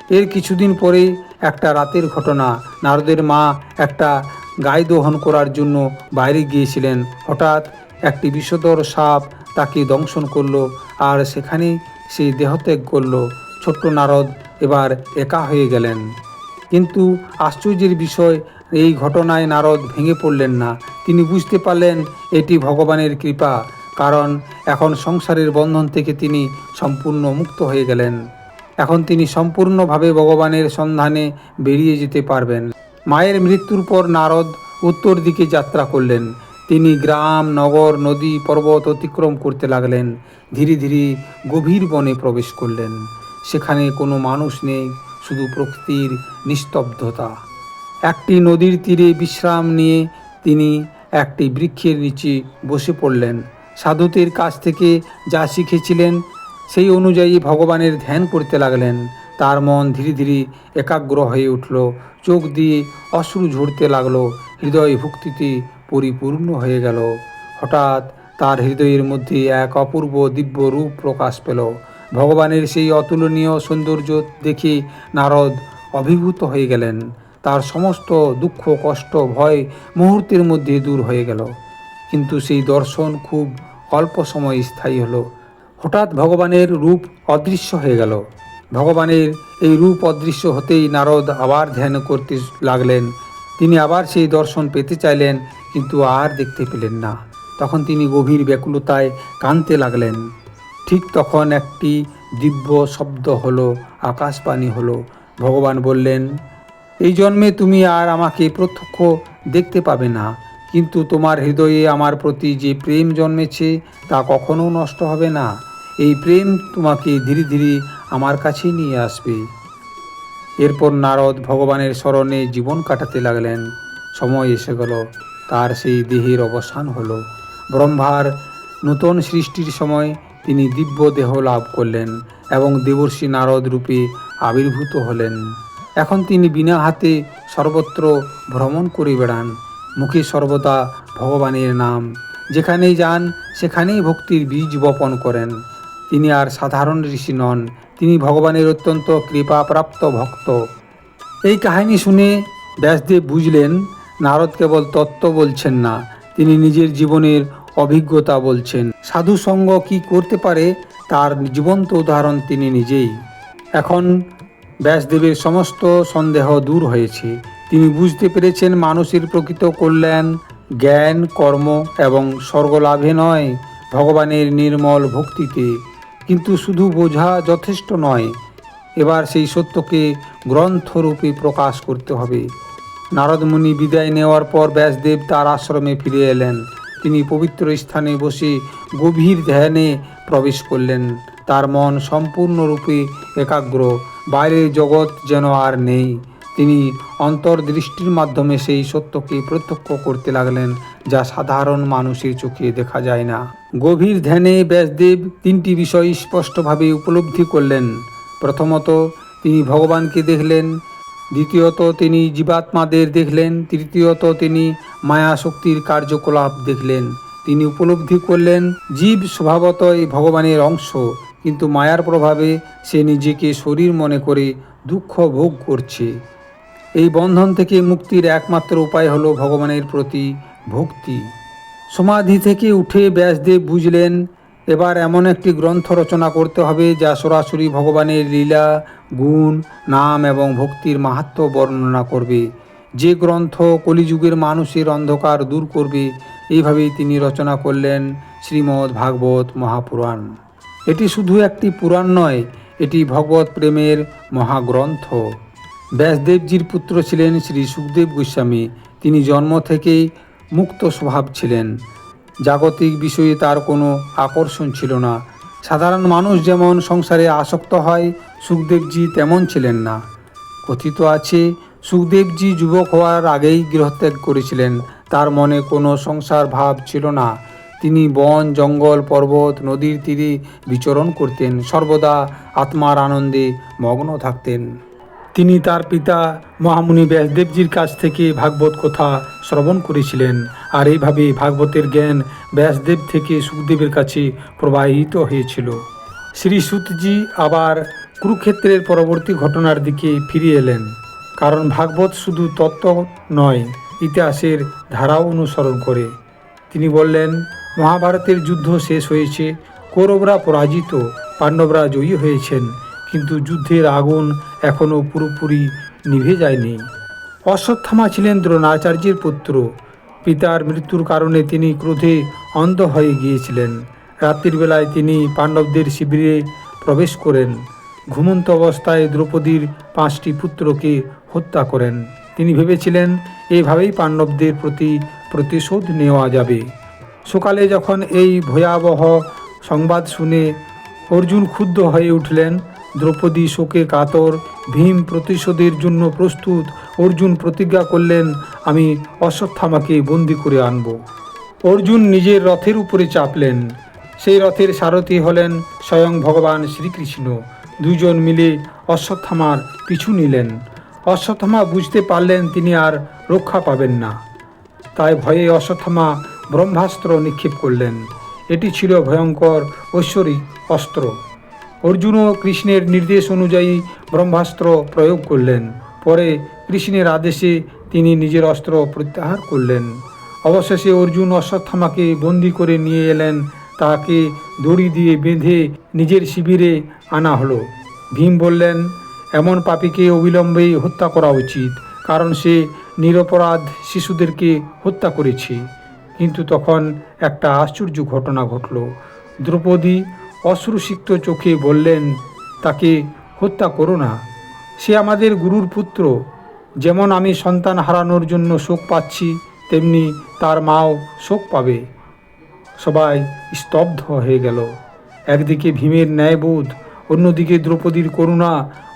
এর কিছুদিন পরে একটা রাতের ঘটনা। নারদের মা একটা গাই দহন করার জন্য বাইরে গিয়েছিলেন। হঠাৎ একটি বিষধর সাপ তাকে দংশন করলো আর সেখানেই সে দেহত্যাগ করলো। ছোট্ট নারদ এবার একা হয়ে গেলেন। কিন্তু আশ্চর্যের বিষয়, এই ঘটনায় নারদ ভেঙে পড়লেন না। তিনি বুঝতে পারলেন এটি ভগবানের কৃপা, কারণ এখন সংসারের বন্ধন থেকে তিনি সম্পূর্ণ মুক্ত হয়ে গেলেন। এখন তিনি সম্পূর্ণভাবে ভগবানের সন্ধানে বেরিয়ে যেতে পারবেন। মায়ের মৃত্যুর পর নারদ উত্তর দিকে যাত্রা করলেন। তিনি গ্রাম, নগর, নদী, পর্বত অতিক্রম করতে লাগলেন। ধীরে ধীরে গভীর বনে প্রবেশ করলেন। সেখানে কোনো মানুষ নেই, শুধু প্রকৃতির নিস্তব্ধতা। একটি নদীর তীরে বিশ্রাম নিয়ে তিনি একটি বৃক্ষের নিচে বসে পড়লেন। সাধুদের কাছ থেকে যা শিখেছিলেন সেই অনুযায়ী ভগবানের ধ্যান করতে লাগলেন। তার মন ধীরে ধীরে একাগ্র হয়ে উঠল। চোখ দিয়ে অশ্রু ঝরতে লাগলো। হৃদয় ভক্তিতে পরিপূর্ণ হয়ে গেল। হঠাৎ তার হৃদয়ের মধ্যে এক অপূর্ব দিব্য রূপ প্রকাশ পেল। ভগবানের সেই অতুলনীয় সৌন্দর্য দেখে নারদ অভিভূত হয়ে গেলেন। তার সমস্ত দুঃখ, কষ্ট, ভয় মুহূর্তের মধ্যে দূর হয়ে গেল। কিন্তু সেই দর্শন খুব অল্প সময় স্থায়ী হলো। হঠাৎ ভগবানের রূপ অদৃশ্য হয়ে গেল। ভগবানের এই রূপ অদৃশ্য হতেই নারদ আবার ধ্যান করতে লাগলেন। তিনি আবার সেই দর্শন পেতে চাইলেন, কিন্তু আর দেখতে পেলেন না। তখন তিনি গভীর ব্যাকুলতায় কাঁদতে লাগলেন। ঠিক তখন একটি দিব্য শব্দ হলো, আকাশবাণী হলো। ভগবান বললেন, এই জন্মে তুমি আর আমাকে প্রত্যক্ষ দেখতে পাবে না, কিন্তু তোমার হৃদয়ে আমার প্রতি যে প্রেম জন্মেছে তা কখনো নষ্ট হবে না। এই প্রেম তোমাকে ধীরে ধীরে আমার কাছে নিয়ে আসবে। এরপর নারদ ভগবানের স্মরণে জীবন কাটাতে লাগলেন। সময় এসে গেল, তার সেই দেহের অবসান হলো। ব্রহ্মার নূতন সৃষ্টির সময় তিনি দিব্য দেহ লাভ করলেন এবং দেবর্ষি নারদ রূপে আবির্ভূত হলেন। এখন তিনি বিনা হাতে সর্বত্র ভ্রমণ করে বেড়ান। মুখে সর্বদা ভগবানের নাম। যেখানেই যান সেখানেই ভক্তির বীজ বপন করেন। তিনি আর সাধারণ ঋষি নন, তিনি ভগবানের অত্যন্ত কৃপাপ্রাপ্ত ভক্ত। এই কাহিনী শুনে ব্যাসদেব বুঝলেন, নারদ কেবল তত্ত্ব বলছেন না, তিনি নিজের জীবনের অভিজ্ঞতা বলছেন। সাধু সঙ্গ কী করতে পারে তার জীবন্ত উদাহরণ তিনি নিজেই। এখন ব্যাসদেবের সমস্ত সন্দেহ দূর হয়েছে। তিনি বুঝতে পেরেছেন মানুষের প্রকৃত কল্যাণ জ্ঞান, কর্ম এবং স্বর্গলাভে নয়, ভগবানের নির্মল ভক্তিতে। কিন্তু শুধু বোঝা যথেষ্ট নয়, এবার সেই সত্যকে গ্রন্থরূপে প্রকাশ করতে হবে। নারদমুনি বিদায় নেওয়ার পর ব্যাসদেব তার আশ্রমে ফিরে এলেন। তিনি পবিত্র স্থানে বসে গভীর ধ্যানে প্রবেশ করলেন। তার মন সম্পূর্ণরূপে একাগ্র, বাইরের জগৎ যেন আর নেই। তিনি অন্তর্দৃষ্টির মাধ্যমে সেই সত্যকে প্রত্যক্ষ করতে লাগলেন, যা সাধারণ মানুষের চোখে দেখা যায় না। গভীর ধ্যানে ব্যাসদেব তিনটি বিষয় স্পষ্টভাবে উপলব্ধি করলেন। প্রথমত, তিনি ভগবানকে দেখলেন। দ্বিতীয়ত, তিনি জীবাত্মাদের দেখলেন। তৃতীয়ত, তিনি মায়া শক্তির কার্যকলাপ দেখলেন। তিনি উপলব্ধি করলেন, জীব স্বভাবতই ভগবানের অংশ, কিন্তু মায়ার প্রভাবে সে নিজেকে শরীর মনে করে দুঃখ ভোগ করছে। এই বন্ধন থেকে মুক্তির একমাত্র উপায় হলো ভগবানের প্রতি ভক্তি। সমাধি থেকে উঠে ব্যাসদেব বুঝলেন, এবার এমন একটি গ্রন্থ রচনা করতে হবে যা সরাসরি ভগবানের লীলা, গুণ, নাম এবং ভক্তির মাহাত্ম্য বর্ণনা করবে। যে গ্রন্থ কলিযুগের মানুষের অন্ধকার দূর করবে। এইভাবেই তিনি রচনা করলেন শ্রীমদ্ ভাগবত মহাপুরাণ। এটি শুধু একটি পুরাণ নয়, এটি ভগবত প্রেমের মহাগ্রন্থ। ব্যাসদেবজির পুত্র ছিলেন শ্রী সুখদেব গোস্বামী। তিনি জন্ম থেকেই মুক্ত স্বভাব ছিলেন। জাগতিক বিষয়ে তার কোনো আকর্ষণ ছিল না। সাধারণ মানুষ যেমন সংসারে আসক্ত হয়, সুখদেবজি তেমন ছিলেন না। কথিত আছে, সুখদেবজি যুবক হওয়ার আগেই গৃহত্যাগ করেছিলেন। তার মনে কোনো সংসার ভাব ছিল না। তিনি বন, জঙ্গল, পর্বত, নদীর তীরে বিচরণ করতেন, সর্বদা আত্মার আনন্দে মগ্ন থাকতেন। তিনি তার পিতা মহামুনি ব্যাসদেবজির কাছ থেকে ভাগবত কথা শ্রবণ করেছিলেন, আর এইভাবে ভাগবতের জ্ঞান ব্যাসদেব থেকে সুখদেবের কাছে প্রবাহিত হয়েছিল। শ্রী সুতজি আবার কুরুক্ষেত্রের পরবর্তী ঘটনার দিকে ফিরে এলেন, কারণ ভাগবত শুধু তত্ত্ব নয়, ইতিহাসের ধারাও অনুসরণ করে। তিনি বললেন, মহাভারতের যুদ্ধ শেষ হয়েছে, কৌরবরা পরাজিত, পাণ্ডবরা জয়ী হয়েছেন, কিন্তু যুদ্ধের আগুন এখনও পুরোপুরি নিভে যায়নি। অশ্বত্থামা ছিলেন দ্রোণাচার্যের পুত্র। পিতার মৃত্যুর কারণে তিনি ক্রোধে অন্ধ হয়ে গিয়েছিলেন। রাত্রির বেলায় তিনি পাণ্ডবদের শিবিরে প্রবেশ করেন। ঘুমন্ত অবস্থায় দ্রৌপদীর 5টি পুত্রকে হত্যা করেন। তিনি ভেবেছিলেন এভাবেই পাণ্ডবদের প্রতি প্রতিশোধ নেওয়া যাবে। সকালে যখন এই ভয়াবহ সংবাদ শুনে অর্জুন ক্ষুব্ধ হয়ে উঠলেন। দ্রৌপদী শোকে কাতর, ভীম প্রতিশোধের জন্য প্রস্তুত। অর্জুন প্রতিজ্ঞা করলেন, আমি অশ্বত্থামাকে বন্দি করে আনব। অর্জুন নিজের রথের উপরে চাপলেন। সেই রথের সারথি হলেন স্বয়ং ভগবান শ্রীকৃষ্ণ। দুজন মিলে অশ্বত্থামার পিছু নিলেন। অশ্বত্থামা বুঝতে পারলেন তিনি আর রক্ষা পাবেন না। তাই ভয়ে অশ্বত্থামা ব্রহ্মাস্ত্র নিক্ষেপ করলেন। এটি ছিল ভয়ঙ্কর ঐশ্বরিক অস্ত্র। অর্জুনও কৃষ্ণের নির্দেশ অনুযায়ী ব্রহ্মাস্ত্র প্রয়োগ করলেন। পরে কৃষ্ণের আদেশে তিনি নিজের অস্ত্র প্রত্যাহার করলেন। অবশেষে অর্জুন অশ্বত্থামাকে বন্দি করে নিয়ে এলেন। তাকে দড়ি দিয়ে বেঁধে নিজের শিবিরে আনা হলো। ভীম বললেন, এমন পাপীকে অবিলম্বেই হত্যা করা উচিত, কারণ সে নিরপরাধ শিশুদেরকে হত্যা করেছে। কিন্তু তখন একটা আশ্চর্য ঘটনা ঘটল। দ্রৌপদী অশ্রুসিক্ত চোখে বললেন, তাকে হত্যা করো না। সে আমাদের গুরুর পুত্র। যেমন আমি সন্তান হারানোর জন্য শোক পাচ্ছি, তেমনি তার মাও শোক পাবে। সবাই স্তব্ধ হয়ে গেল। একদিকে ভীমের ন্যায়বোধ, অন্যদিকে দ্রৌপদীর করুণা।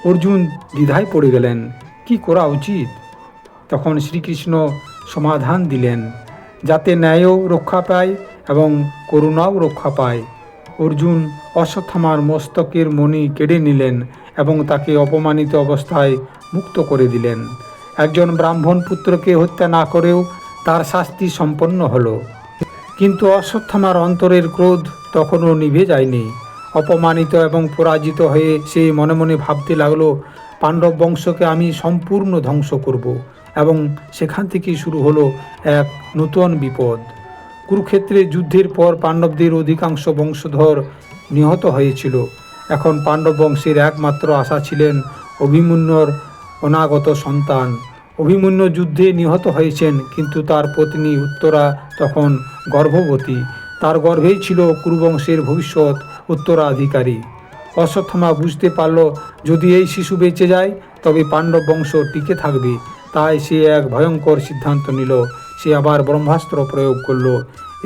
অর্জুন দ্বিধায় পড়ে গেলেন, কি করা উচিত? তখন শ্রীকৃষ্ণ সমাধান দিলেন, যাতে ন্যায়ও রক্ষা পায় এবং করুণাও রক্ষা পায়। অর্জুন অশ্বত্থামার মস্তকের মণি কেড়ে নিলেন এবং তাকে অপমানিত অবস্থায় মুক্ত করে দিলেন। একজন ব্রাহ্মণ পুত্রকে হত্যা না করেও তার শাস্তি সম্পন্ন হলো। কিন্তু অশ্বত্থামার অন্তরের ক্রোধ তখনও নিভে যায়নি। অপমানিত এবং পরাজিত হয়ে সে মনে মনে ভাবতে লাগলো, পাণ্ডব বংশকে আমি সম্পূর্ণ ধ্বংস করব। এবং সেখান থেকেই শুরু হলো এক নূতন বিপদ। কুরুক্ষেত্রে যুদ্ধের পর পাণ্ডবদের অধিকাংশ বংশধর নিহত হয়েছিল। এখন পাণ্ডব বংশের একমাত্র আশা ছিলেন অভিমন্যুর অনাগত সন্তান। অভিমন্যু যুদ্ধে নিহত হয়েছেন, কিন্তু তার পত্নী উত্তরা তখন গর্ভবতী। তার গর্ভেই ছিল কুরুবংশের ভবিষ্যৎ উত্তরাধিকারী। অশ্বত্থামা বুঝতে পারল, যদি এই শিশু বেঁচে যায় তবে পাণ্ডব বংশ টিকে থাকবে। তাই সে এক ভয়ঙ্কর সিদ্ধান্ত নিল। সে আবার ব্রহ্মাস্ত্র প্রয়োগ করল।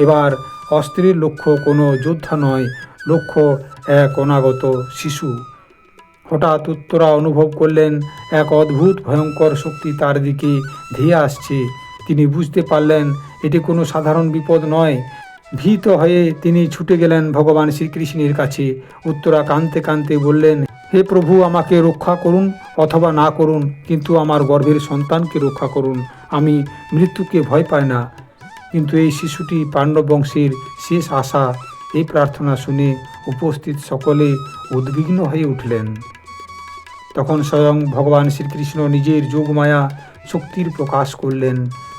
এবার অস্ত্রের লক্ষ্য কোনো যোদ্ধা নয়, লক্ষ্য এক অনাগত শিশু। হঠাৎ উত্তরা অনুভব করলেন এক অদ্ভুত ভয়ঙ্কর শক্তি তার দিকে ধেয়ে আসছে। তিনি বুঝতে পারলেন এটি কোনো সাধারণ বিপদ নয়। ভীত হয়ে তিনি ছুটে গেলেন ভগবান শ্রীকৃষ্ণের কাছে। উত্তরা কাঁদতে কাঁদতে বললেন, হে প্রভু, আমাকে রক্ষা করুন অথবা না করুন, কিন্তু আমার গর্ভের সন্তানকে রক্ষা করুন। আমি মৃত্যুকে ভয় পাই না, কিন্তু এই শিশুটি পাণ্ডব বংশের শেষ আশা। এই প্রার্থনা শুনে উপস্থিত সকলে উদ্বিগ্ন হয়ে উঠলেন। তখন স্বয়ং ভগবান শ্রীকৃষ্ণ নিজের যোগমায়া শক্তির প্রকাশ করলেন।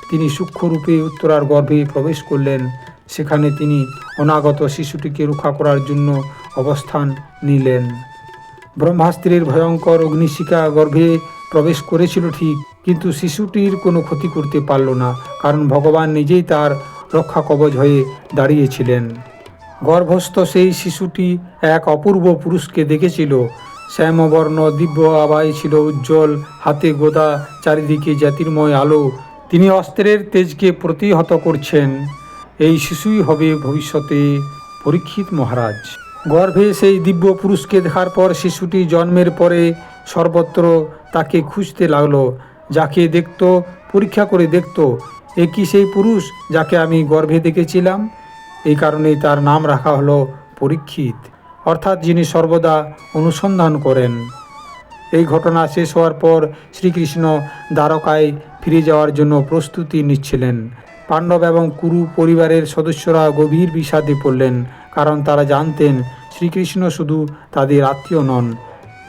তিনি সূক্ষ্মরূপে উত্তরার গর্ভে প্রবেশ করলেন। সেখানে তিনি অনাগত শিশুটিকে রক্ষা করার জন্য অবস্থান নিলেন। ব্রহ্মাস্ত্রের ভয়ঙ্কর অগ্নিশিখা গর্ভে প্রবেশ করেছিল ঠিক, কিন্তু শিশুটির কোনো ক্ষতি করতে পারল না, কারণ ভগবান নিজেই তার রক্ষা কবচ হয়ে দাঁড়িয়েছিলেন। গর্ভস্থ সেই শিশুটি এক অপূর্ব পুরুষকে দেখেছিল। শ্যামবর্ণ দিব্য আবায় ছিল উজ্জ্বল, হাতে গোদা, চারিদিকে জ্যোতির্ময় আলো। তিনি অস্ত্রের তেজকে প্রতিহত করছেন। এই শিশুই হবে ভবিষ্যতে পরীক্ষিত মহারাজ। গর্ভে সেই দিব্য পুরুষকে দেখার পর শিশুটি জন্মের পরে সর্বত্র তাকে খুঁজতে লাগলো। যাকে দেখত পরীক্ষা করে দেখত, এ কি সেই পুরুষ যাকে আমি গর্ভে দেখেছিলাম? এই কারণেই তার নাম রাখা হলো পরীক্ষিত, অর্থাৎ যিনি সর্বদা অনুসন্ধান করেন। এই ঘটনা শেষ হওয়ার পর শ্রীকৃষ্ণ দ্বারকায় ফিরে যাওয়ার জন্য প্রস্তুতি নিচ্ছিলেন। পাণ্ডব এবং কুরু পরিবারের সদস্যরা গভীর বিষাদে পড়লেন, কারণ তারা জানতেন শ্রীকৃষ্ণ শুধু তাদের আত্মীয় নন,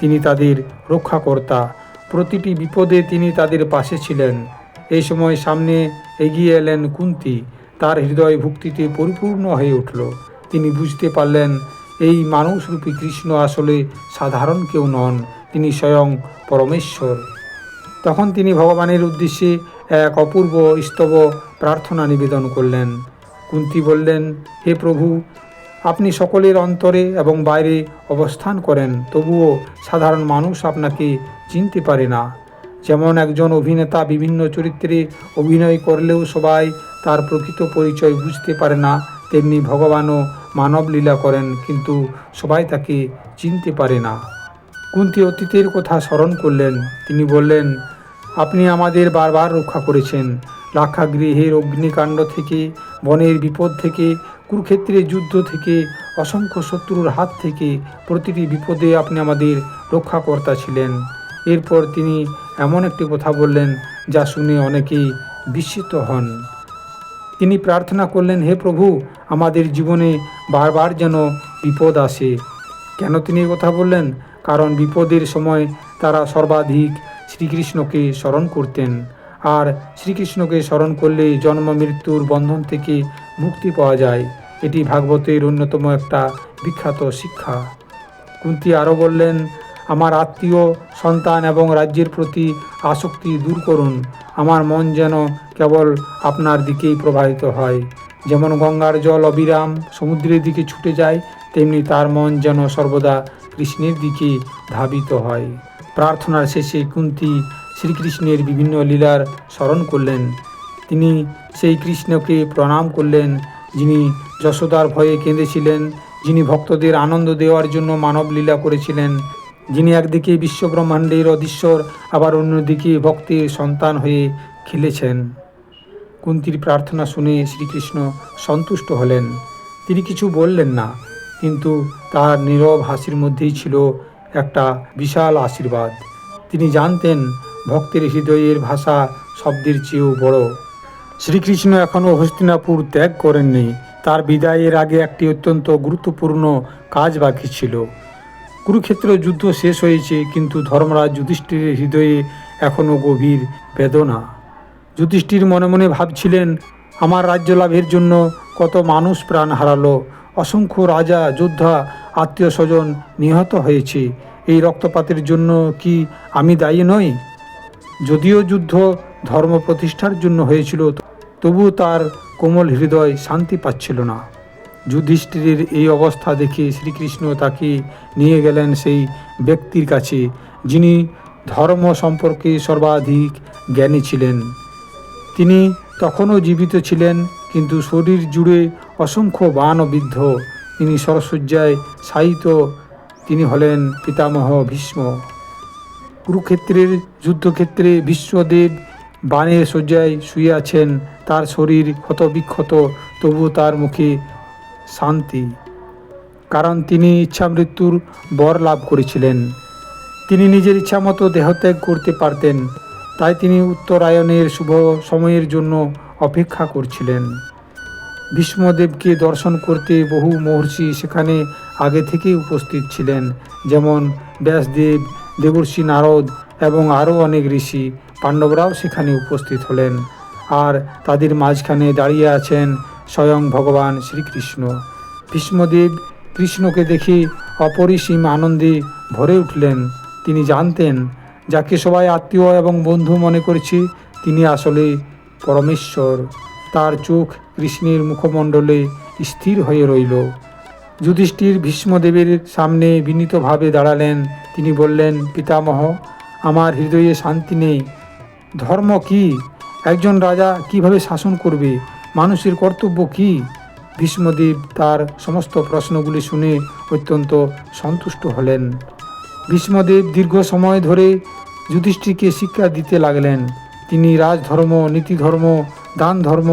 তিনি তাদের রক্ষাকর্তা। প্রতিটি বিপদে তিনি তাদের পাশে ছিলেন। এই সময় সামনে এগিয়ে এলেন কুন্তী। তার হৃদয় ভক্তিতে পরিপূর্ণ হয়ে উঠল। তিনি বুঝতে পারলেন এই মানুষরূপী কৃষ্ণ আসলে সাধারণ কেউ নন, তিনি স্বয়ং পরমেশ্বর। তখন তিনি ভগবানের উদ্দেশ্যে এক অপূর্ব স্তব প্রার্থনা নিবেদন করলেন। কুন্তী বললেন, হে প্রভু, আপনি সকলের অন্তরে এবং বাইরে অবস্থান করেন, তবুও সাধারণ মানুষ আপনাকে চিনতে পারে না। যেমন একজন অভিনেতা বিভিন্ন চরিত্রে অভিনয় করলেও সবাই তার প্রকৃত পরিচয় বুঝতে পারে না, তেমনি ভগবানও মানব লীলা করেন, কিন্তু সবাই তাকে চিনতে পারে না। কুন্তী অতীতের কথা স্মরণ করলেন। তিনি বললেন, আপনি আমাদের বারবার রক্ষা করেছেন, লাক্ষাগৃহের অগ্নিকাণ্ড থেকে, বনের বিপদ থেকে, কুরুক্ষেত্রের যুদ্ধ থেকে, অসংখ্য শত্রুর হাত থেকে। প্রতিটি বিপদে আপনি আমাদের রক্ষাকর্তা ছিলেন। এরপর তিনি এমন একটি কথা বললেন যা শুনে অনেকেই বিস্মিত হন। তিনি প্রার্থনা করলেন, হে প্রভু, আমাদের জীবনে বারবার যেন বিপদ আসে। কেন তিনি এই কথা বললেন? কারণ বিপদের সময় তারা সর্বাধিক শ্রীকৃষ্ণকে স্মরণ করতেন, আর শ্রীকৃষ্ণকে স্মরণ করলে জন্ম মৃত্যুর বন্ধন থেকে মুক্তি পাওয়া যায়। এটি ভাগবতের অন্যতম একটা বিখ্যাত শিক্ষা। কুন্তী আরও বললেন, আমার আত্মীয়, সন্তান এবং রাজ্যের প্রতি আসক্তি দূর করুন। আমার মন যেন কেবল আপনার দিকেই প্রবাহিত হয়। যেমন গঙ্গার জল অবিরাম সমুদ্রের দিকে ছুটে যায়, তেমনি তার মন যেন সর্বদা কৃষ্ণের দিকে ধাবিত হয়। প্রার্থনার শেষে কুন্তী শ্রীকৃষ্ণের বিভিন্ন লীলার স্মরণ করলেন। তিনি সেই কৃষ্ণকে প্রণাম করলেন, যিনি যশোদার ভয়ে কেঁদেছিলেন, যিনি ভক্তদের আনন্দ দেওয়ার জন্য মানব লীলা করেছিলেন, যিনি একদিকে বিশ্বব্রহ্মাণ্ডের অধীশ্বর, আবার অন্যদিকে ভক্তের সন্তান হয়ে খেলেছেন। কুন্তীর প্রার্থনা শুনে শ্রীকৃষ্ণ সন্তুষ্ট হলেন। তিনি কিছু বললেন না, কিন্তু তার নীরব হাসির মধ্যেই ছিল একটা বিশাল আশীর্বাদ। তিনি জানতেন ভক্তের হৃদয়ের ভাষা শব্দের চেয়েও বড়। শ্রীকৃষ্ণ এখনও হস্তিনাপুর ত্যাগ করেননি। তার বিদায়ের আগে একটি অত্যন্ত গুরুত্বপূর্ণ কাজ বাকি ছিল। কুরুক্ষেত্র যুদ্ধ শেষ হয়েছে, কিন্তু ধর্মরাজ যুধিষ্ঠিরের হৃদয়ে এখনও গভীর বেদনা। যুধিষ্ঠির মনে মনে ভাবছিলেন, আমার রাজ্য লাভের জন্য কত মানুষ প্রাণ হারালো, অসংখ্য রাজা, যোদ্ধা, আত্মীয় স্বজন নিহত হয়েছে। এই রক্তপাতের জন্য কি আমি দায়ী নই? যদিও যুদ্ধ ধর্ম প্রতিষ্ঠার জন্য হয়েছিল, তবু তার কোমল হৃদয় শান্তি পাচ্ছিল না। যুধিষ্ঠিরের এই অবস্থা দেখে শ্রীকৃষ্ণ তাকে নিয়ে গেলেন সেই ব্যক্তির কাছে, যিনি ধর্ম সম্পর্কে সর্বাধিক জ্ঞানী ছিলেন। তিনি তখনও জীবিত ছিলেন, কিন্তু শরীর জুড়ে অসংখ্য বাণ ও বিদ্ধ। তিনি শরশয্যায় শায়িত। তিনি হলেন পিতামহ ভীষ্ম। কুরুক্ষেত্রের যুদ্ধক্ষেত্রে ভীষ্মদেব বাণের শয্যায় শুয়ে আছেন। তার শরীর ক্ষতবিক্ষত, তবু তার মুখে শান্তি, কারণ তিনি ইচ্ছামৃত্যুর বর লাভ করেছিলেন। তিনি নিজের ইচ্ছামতো দেহত্যাগ করতে পারতেন, তাই তিনি উত্তরায়ণের শুভ সময়ের জন্য অপেক্ষা করছিলেন। ভীষ্মদেবকে দর্শন করতে বহু মহর্ষি সেখানে আগে থেকেই উপস্থিত ছিলেন, যেমন ব্যাসদেব, দেবর্ষি নারদ এবং আরও অনেক ঋষি। পাণ্ডবরাও সেখানে উপস্থিত হলেন, আর তাদের মাঝখানে দাঁড়িয়ে আছেন স্বয়ং ভগবান শ্রীকৃষ্ণ। ভীষ্মদেব কৃষ্ণকে দেখে অপরিসীম আনন্দে ভরে উঠলেন। তিনি জানতেন, যাকে সবাই আত্মীয় এবং বন্ধু মনে করেছে, তিনি আসলে পরমেশ্বর। তার চোখ কৃষ্ণের মুখমণ্ডলে স্থির হয়ে রইল। যুধিষ্ঠির ভীষ্মদেবের সামনে বিনীতভাবে দাঁড়ালেন। তিনি বললেন, পিতামহ, আমার হৃদয়ে শান্তি নেই। ধর্ম কি? একজন রাজা কিভাবে শাসন করবে? মানুষের কর্তব্য কি? ভীষ্মদেব তার সমস্ত প্রশ্নগুলি শুনে অত্যন্ত সন্তুষ্ট হলেন। ভীষ্মদেব দীর্ঘ সময় ধরে যুধিষ্ঠিরকে শিক্ষা দিতে লাগলেন। তিনি রাজধর্ম, নীতিধর্ম, দান ধর্ম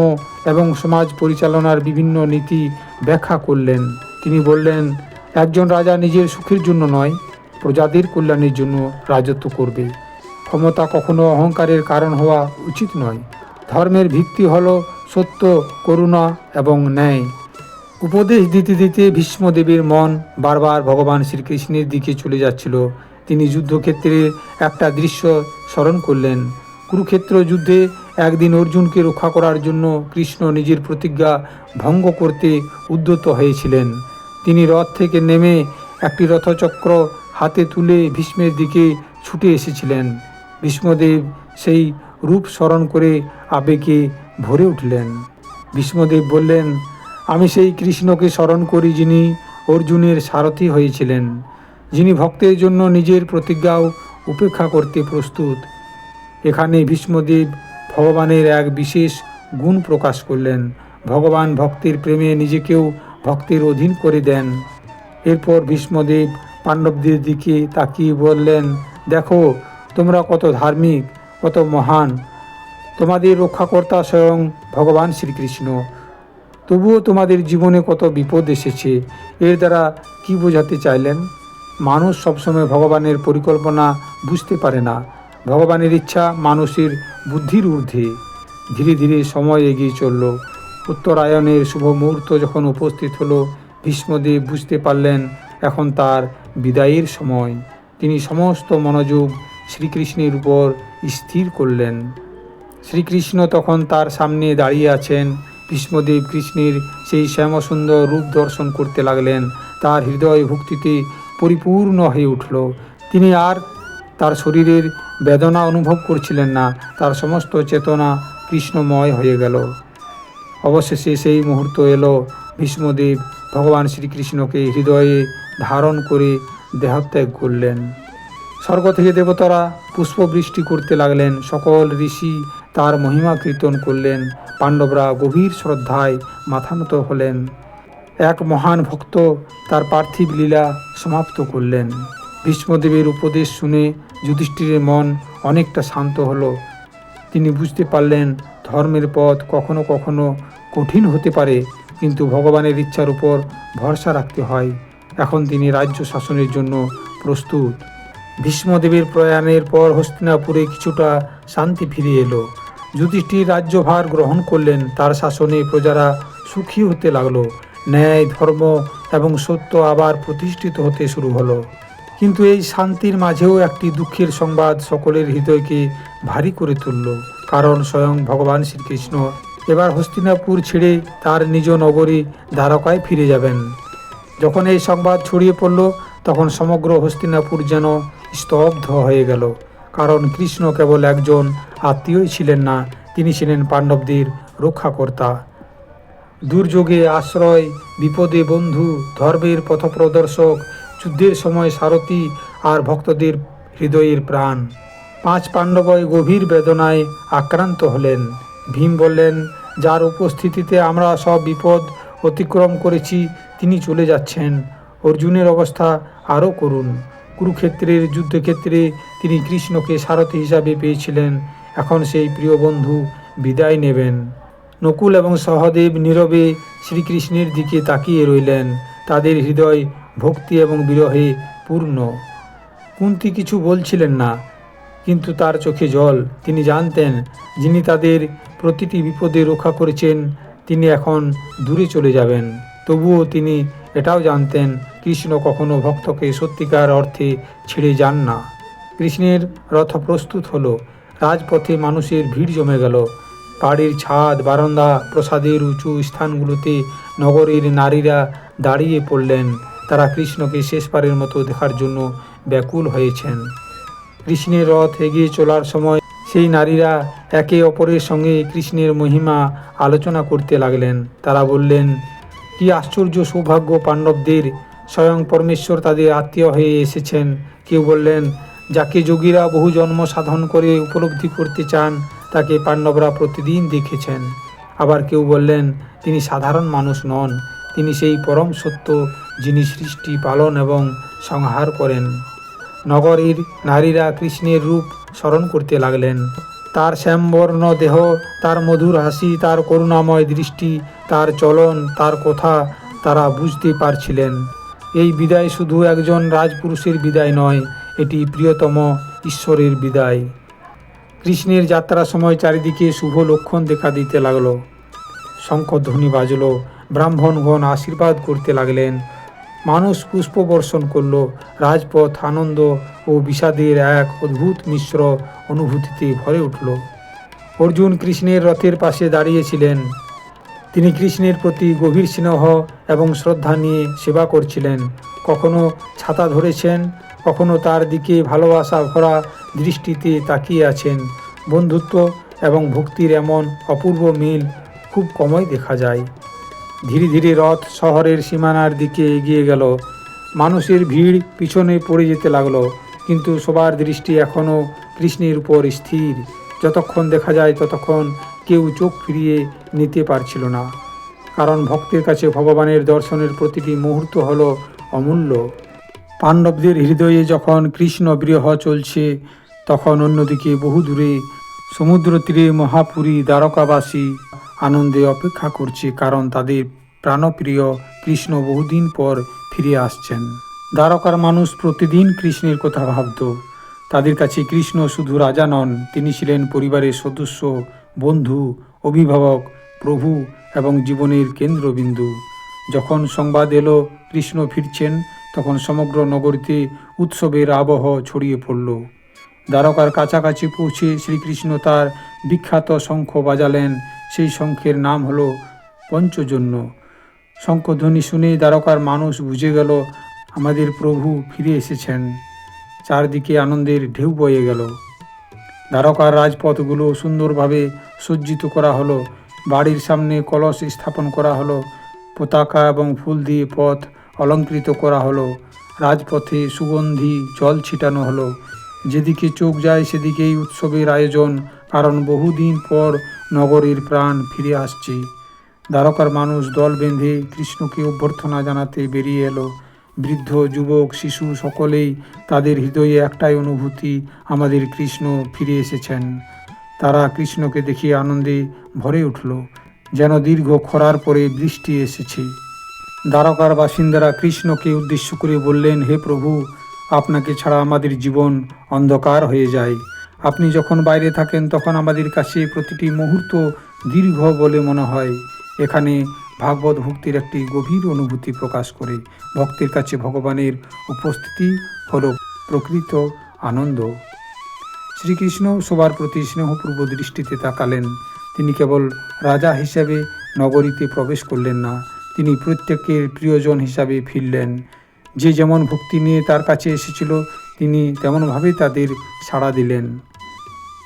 এবং সমাজ পরিচালনার বিভিন্ন নীতি ব্যাখ্যা করলেন। তিনি বললেন, একজন রাজা নিজের সুখের জন্য নয়, প্রজাদের কল্যাণের জন্য রাজত্ব করবে। ক্ষমতা কখনো অহংকারের কারণ হওয়া উচিত নয়। ধর্মের ভিত্তি হল সত্য, করুণা এবং ন্যায়। উপদেশ দিতে দিতে ভীষ্মদেবের মন বারবার ভগবান শ্রীকৃষ্ণের দিকে চলে যাচ্ছিল। তিনি যুদ্ধক্ষেত্রের একটা দৃশ্য স্মরণ করলেন। কুরুক্ষেত্র যুদ্ধে একদিন অর্জুনকে রক্ষা করার জন্য কৃষ্ণ নিজের প্রতিজ্ঞা ভঙ্গ করতে উদ্যত হয়েছিলেন। তিনি রথ থেকে নেমে একটি রথচক্র হাতে তুলে ভীষ্মের দিকে ছুটে এসেছিলেন। ভীষ্মদেব সেই রূপ স্মরণ করে আবেগে ভরে উঠলেন। ভীষ্মদেব বললেন, আমি সেই কৃষ্ণকে স্মরণ করি যিনি অর্জুনের সারথি হয়েছিলেন, যিনি ভক্তের জন্য নিজের প্রতিজ্ঞাও উপেক্ষা করতে প্রস্তুত। এখানে ভীষ্মদেব ভগবানের এক বিশেষ গুণ প্রকাশ করলেন। ভগবান ভক্তের প্রেমে নিজেকেও ভক্তের অধীন করে দেন। এরপর ভীষ্মদেব পাণ্ডবদের দিকে তাকিয়ে বললেন, দেখো তোমরা কত ধার্মিক, কত মহান। তোমাদের রক্ষাকর্তা স্বয়ং ভগবান শ্রীকৃষ্ণ। তবুও তোমাদের জীবনে কত বিপদ এসেছে। এর দ্বারা কি বোঝাতে চাইলেন? মানুষ সবসময় ভগবানের পরিকল্পনা বুঝতে পারে না। ভগবানের ইচ্ছা মানুষের বুদ্ধির ঊর্ধ্বে। ধীরে ধীরে সময় এগিয়ে চলল। উত্তরায়ণের শুভ মুহূর্ত যখন উপস্থিত হলো, ভীষ্মদেব বুঝতে পারলেন এখন তার বিদায়ের সময়। তিনি সমস্ত মনোযোগ শ্রীকৃষ্ণের উপর স্থির করলেন। শ্রীকৃষ্ণ তখন তার সামনে দাঁড়িয়ে আছেন। ভীষ্মদেব কৃষ্ণের সেই শ্যামসুন্দর রূপ দর্শন করতে লাগলেন। তার হৃদয় ভক্তিতে পরিপূর্ণ হয়ে উঠল। তিনি আর তার শরীরের বেদনা অনুভব করছিলেন না। তার সমস্ত চেতনা কৃষ্ণময় হয়ে গেল। অবশেষে সেই মুহূর্ত এলো। ভীষ্মদেব ভগবান শ্রীকৃষ্ণকে হৃদয়ে ধারণ করে দেহত্যাগ করলেন। স্বর্গ থেকে দেবতারা পুষ্পবৃষ্টি করতে লাগলেন। সকল ঋষি তার মহিমা কীর্তন করলেন। পাণ্ডবরা গভীর শ্রদ্ধায় মাথানত হলেন। এক মহান ভক্ত তার পার্থিব লীলা সমাপ্ত করলেন। ভীষ্মদেবের উপদেশ শুনে যুধিষ্ঠিরের মন অনেকটা শান্ত হলো। তিনি বুঝতে পারলেন ধর্মের পথ কখনো কখনো কঠিন হতে পারে, কিন্তু ভগবানের ইচ্ছার উপর ভরসা রাখতে হয়। এখন তিনি রাজ্য শাসনের জন্য প্রস্তুত। ভীষ্মদেবের প্রয়াণের পর হস্তিনাপুরে কিছুটা শান্তি ফিরে এলো। যুধিষ্ঠির রাজ্যভার গ্রহণ করলেন। তার শাসনে প্রজারা সুখী হতে লাগলো। ন্যায়, ধর্ম এবং সত্য আবার প্রতিষ্ঠিত হতে শুরু হলো। কিন্তু এই শান্তির মাঝেও একটি দুঃখের সংবাদ সকলের হৃদয়কে ভারী করে তুলল। কারণ স্বয়ং ভগবান শ্রীকৃষ্ণ এবার হস্তিনাপুর ছেড়ে তার নিজ নগরী দ্বারকায় ফিরে যাবেন। যখন এই সংবাদ ছড়িয়ে পড়ল, তখন সমগ্র হস্তিনাপুর যেন স্তব্ধ হয়ে গেল। কারণ কৃষ্ণ কেবল একজন আত্মীয়ই ছিলেন না, তিনি ছিলেন পাণ্ডবদের রক্ষাকর্তা। দুর্যোগে আশ্রয়, বিপদে বন্ধু, ধর্মের পথপ্রদর্শক, যুদ্ধের সময় সারথি আর ভক্তদের হৃদয়ের প্রাণ। 5 পাণ্ডবই গভীর বেদনায় আক্রান্ত হলেন। ভীম বললেন, যার উপস্থিতিতে আমরা সব বিপদ অতিক্রম করেছি তিনি চলে যাচ্ছেন। অর্জুনের অবস্থা আরও করুণ। কুরুক্ষেত্রের যুদ্ধক্ষেত্রে তিনি কৃষ্ণকে সারথি হিসাবে পেয়েছিলেন। এখন সেই প্রিয় বন্ধু বিদায় নেবেন। নকুল এবং সহদেব নীরবে শ্রীকৃষ্ণের দিকে তাকিয়ে রইলেন। তাদের হৃদয় ভক্তি এবং বিরহে পূর্ণ। কুন্তী কিছু বলছিলেন না, কিন্তু তার চোখে জল। তিনি জানতেন যিনি তাদের প্রতিটি বিপদে রক্ষা করেছেন তিনি এখন দূরে চলে যাবেন। তবুও তিনি এটাও জানতেন কৃষ্ণ কখনো ভক্তকে সত্যিকার অর্থে ছেড়ে যান না। কৃষ্ণের রথ প্রস্তুত হলো। রাজপথে মানুষের ভিড় জমে গেল। বাড়ির ছাদ, বারান্দা, প্রসাদের উঁচু স্থানগুলোতে নগরের নারীরা দাঁড়িয়ে পড়লেন। তারা কৃষ্ণকে শেষবারের মতো দেখার জন্য ব্যাকুল হয়েছেন। কৃষ্ণের রথ এগিয়ে চলার সময় সেই নারীরা একে অপরের সঙ্গে কৃষ্ণের মহিমা আলোচনা করতে লাগলেন। তারা বললেন, কি আশ্চর্য সৌভাগ্য পাণ্ডবদের, স্বয়ং পরমেশ্বর তাদের আত্মীয় হয়ে এসেছেন। কেউ বললেন, যাকে যোগীরা বহু জন্ম সাধন করে উপলব্ধি করতে চান তাকে পাণ্ডবরা প্রতিদিন দেখেছেন। আবার কেউ বললেন তিনি সাধারণ মানুষ নন, তিনি সেই পরম সত্য যিনি সৃষ্টি, পালন এবং সংহার করেন। নগরীর নারীরা কৃষ্ণের রূপ স্মরণ করতে লাগলেন। তার শ্যামবর্ণ দেহ, তার মধুর হাসি, তার করুণাময় দৃষ্টি, তার চলন, তার কথা তারা বুঝতে পারছিলেন। এই বিদায় শুধু একজন রাজপুরুষের বিদায় নয়, এটি প্রিয়তম ঈশ্বরের বিদায়। কৃষ্ণের যাত্রার সময় চারিদিকে শুভ লক্ষণ দেখা দিতে লাগলো। শঙ্খধ্বনি বাজল, ব্রাহ্মণগণ আশীর্বাদ করতে লাগলেন, মানুষ পুষ্প বর্ষণ করল। রাজপথ আনন্দ ও বিষাদের এক অদ্ভুত মিশ্র অনুভূতিতে ভরে উঠল। অর্জুন কৃষ্ণের রথের পাশে দাঁড়িয়েছিলেন। তিনি কৃষ্ণের প্রতি গভীর স্নেহ এবং শ্রদ্ধা নিয়ে সেবা করছিলেন। কখনো ছাতা ধরেছেন, কখনো তার দিকে ভালোবাসা ভরা দৃষ্টিতে তাকিয়ে আছেন। বন্ধুত্ব এবং ভক্তির এমন অপূর্ব মিল খুব কমই দেখা যায়। ধীরে ধীরে রথ শহরের সীমানার দিকে এগিয়ে গেল। মানুষের ভিড় পিছনে পড়ে যেতে লাগলো, কিন্তু সবার দৃষ্টি এখনও কৃষ্ণের উপর স্থির। যতক্ষণ দেখা যায় ততক্ষণ কেউ চোখ ফিরিয়ে নিতে পারছিল না, কারণ ভক্তের কাছে ভগবানের দর্শনের প্রতিটি মুহূর্ত হলো অমূল্য। পাণ্ডবদের হৃদয়ে যখন কৃষ্ণ বিরহ চলছে, তখন অন্যদিকে বহু দূরে সমুদ্র তীরে মহাপুরী দ্বারকাবাসী আনন্দে অপেক্ষা করছে, কারণ তাদের প্রাণপ্রিয় কৃষ্ণ বহুদিন পর ফিরে আসছেন। দ্বারকার মানুষ প্রতিদিন কৃষ্ণের কথা ভাবত। তাদের কাছে কৃষ্ণ শুধু রাজা নন, তিনি ছিলেন পরিবারের সদস্য, বন্ধু, অভিভাবক, প্রভু এবং জীবনের কেন্দ্রবিন্দু। যখন সংবাদ এলো কৃষ্ণ ফিরছেন, তখন সমগ্র নগরীতে উৎসবের আবহ ছড়িয়ে পড়ল। দ্বারকার কাছাকাছি পৌঁছে শ্রীকৃষ্ণ তার বিখ্যাত শঙ্খ বাজালেন। সেই শঙ্খের নাম হলো পঞ্চজন্য। শঙ্খধ্বনি শুনে দ্বারকার মানুষ বুঝে গেল আমাদের প্রভু ফিরে এসেছেন। চারদিকে আনন্দের ঢেউ বয়ে গেল। দ্বারকার রাজপথগুলো সুন্দরভাবে সজ্জিত করা হলো। বাড়ির সামনে কলস স্থাপন করা হলো। পতাকা এবং ফুল দিয়ে পথ অলঙ্কৃত করা হলো। রাজপথে সুগন্ধি জল ছিটানো হলো। যেদিকে চোখ যায় সেদিকেই উৎসবের আয়োজন, কারণ বহুদিন পর নগরীর প্রাণ ফিরে আসছে। দ্বারকার মানুষ দল বেঁধে কৃষ্ণকে অভ্যর্থনা জানাতে বেরিয়ে এলো। বৃদ্ধ, যুবক, শিশু সকলেই তাদের হৃদয়ে একটাই অনুভূতি, আমাদের কৃষ্ণ ফিরে এসেছেন। তারা কৃষ্ণকে দেখে আনন্দে ভরে উঠল, যেন দীর্ঘ খরার পরে বৃষ্টি এসেছে। দ্বারকার বাসিন্দারা কৃষ্ণকে উদ্দেশ্য করে বললেন, হে প্রভু, আপনাকে ছাড়া আমাদের জীবন অন্ধকার হয়ে যায়। আপনি যখন বাইরে থাকেন তখন আমাদের কাছে প্রতিটি মুহূর্ত দীর্ঘ বলে মনে হয়। এখানে ভাগবত ভক্তির একটি গভীর অনুভূতি প্রকাশ করে। ভক্তের কাছে ভগবানের উপস্থিতি হলো প্রকৃত আনন্দ। শ্রীকৃষ্ণ সবার প্রতি স্নেহপূর্ব দৃষ্টিতে তাকালেন। তিনি কেবল রাজা হিসেবে নগরীতে প্রবেশ করলেন না, তিনি প্রত্যেকের প্রিয়জন হিসাবে ফিরলেন। যে যেমন ভক্তি নিয়ে তার কাছে এসেছিল, তিনি তেমনভাবে তাদের সাড়া দিলেন।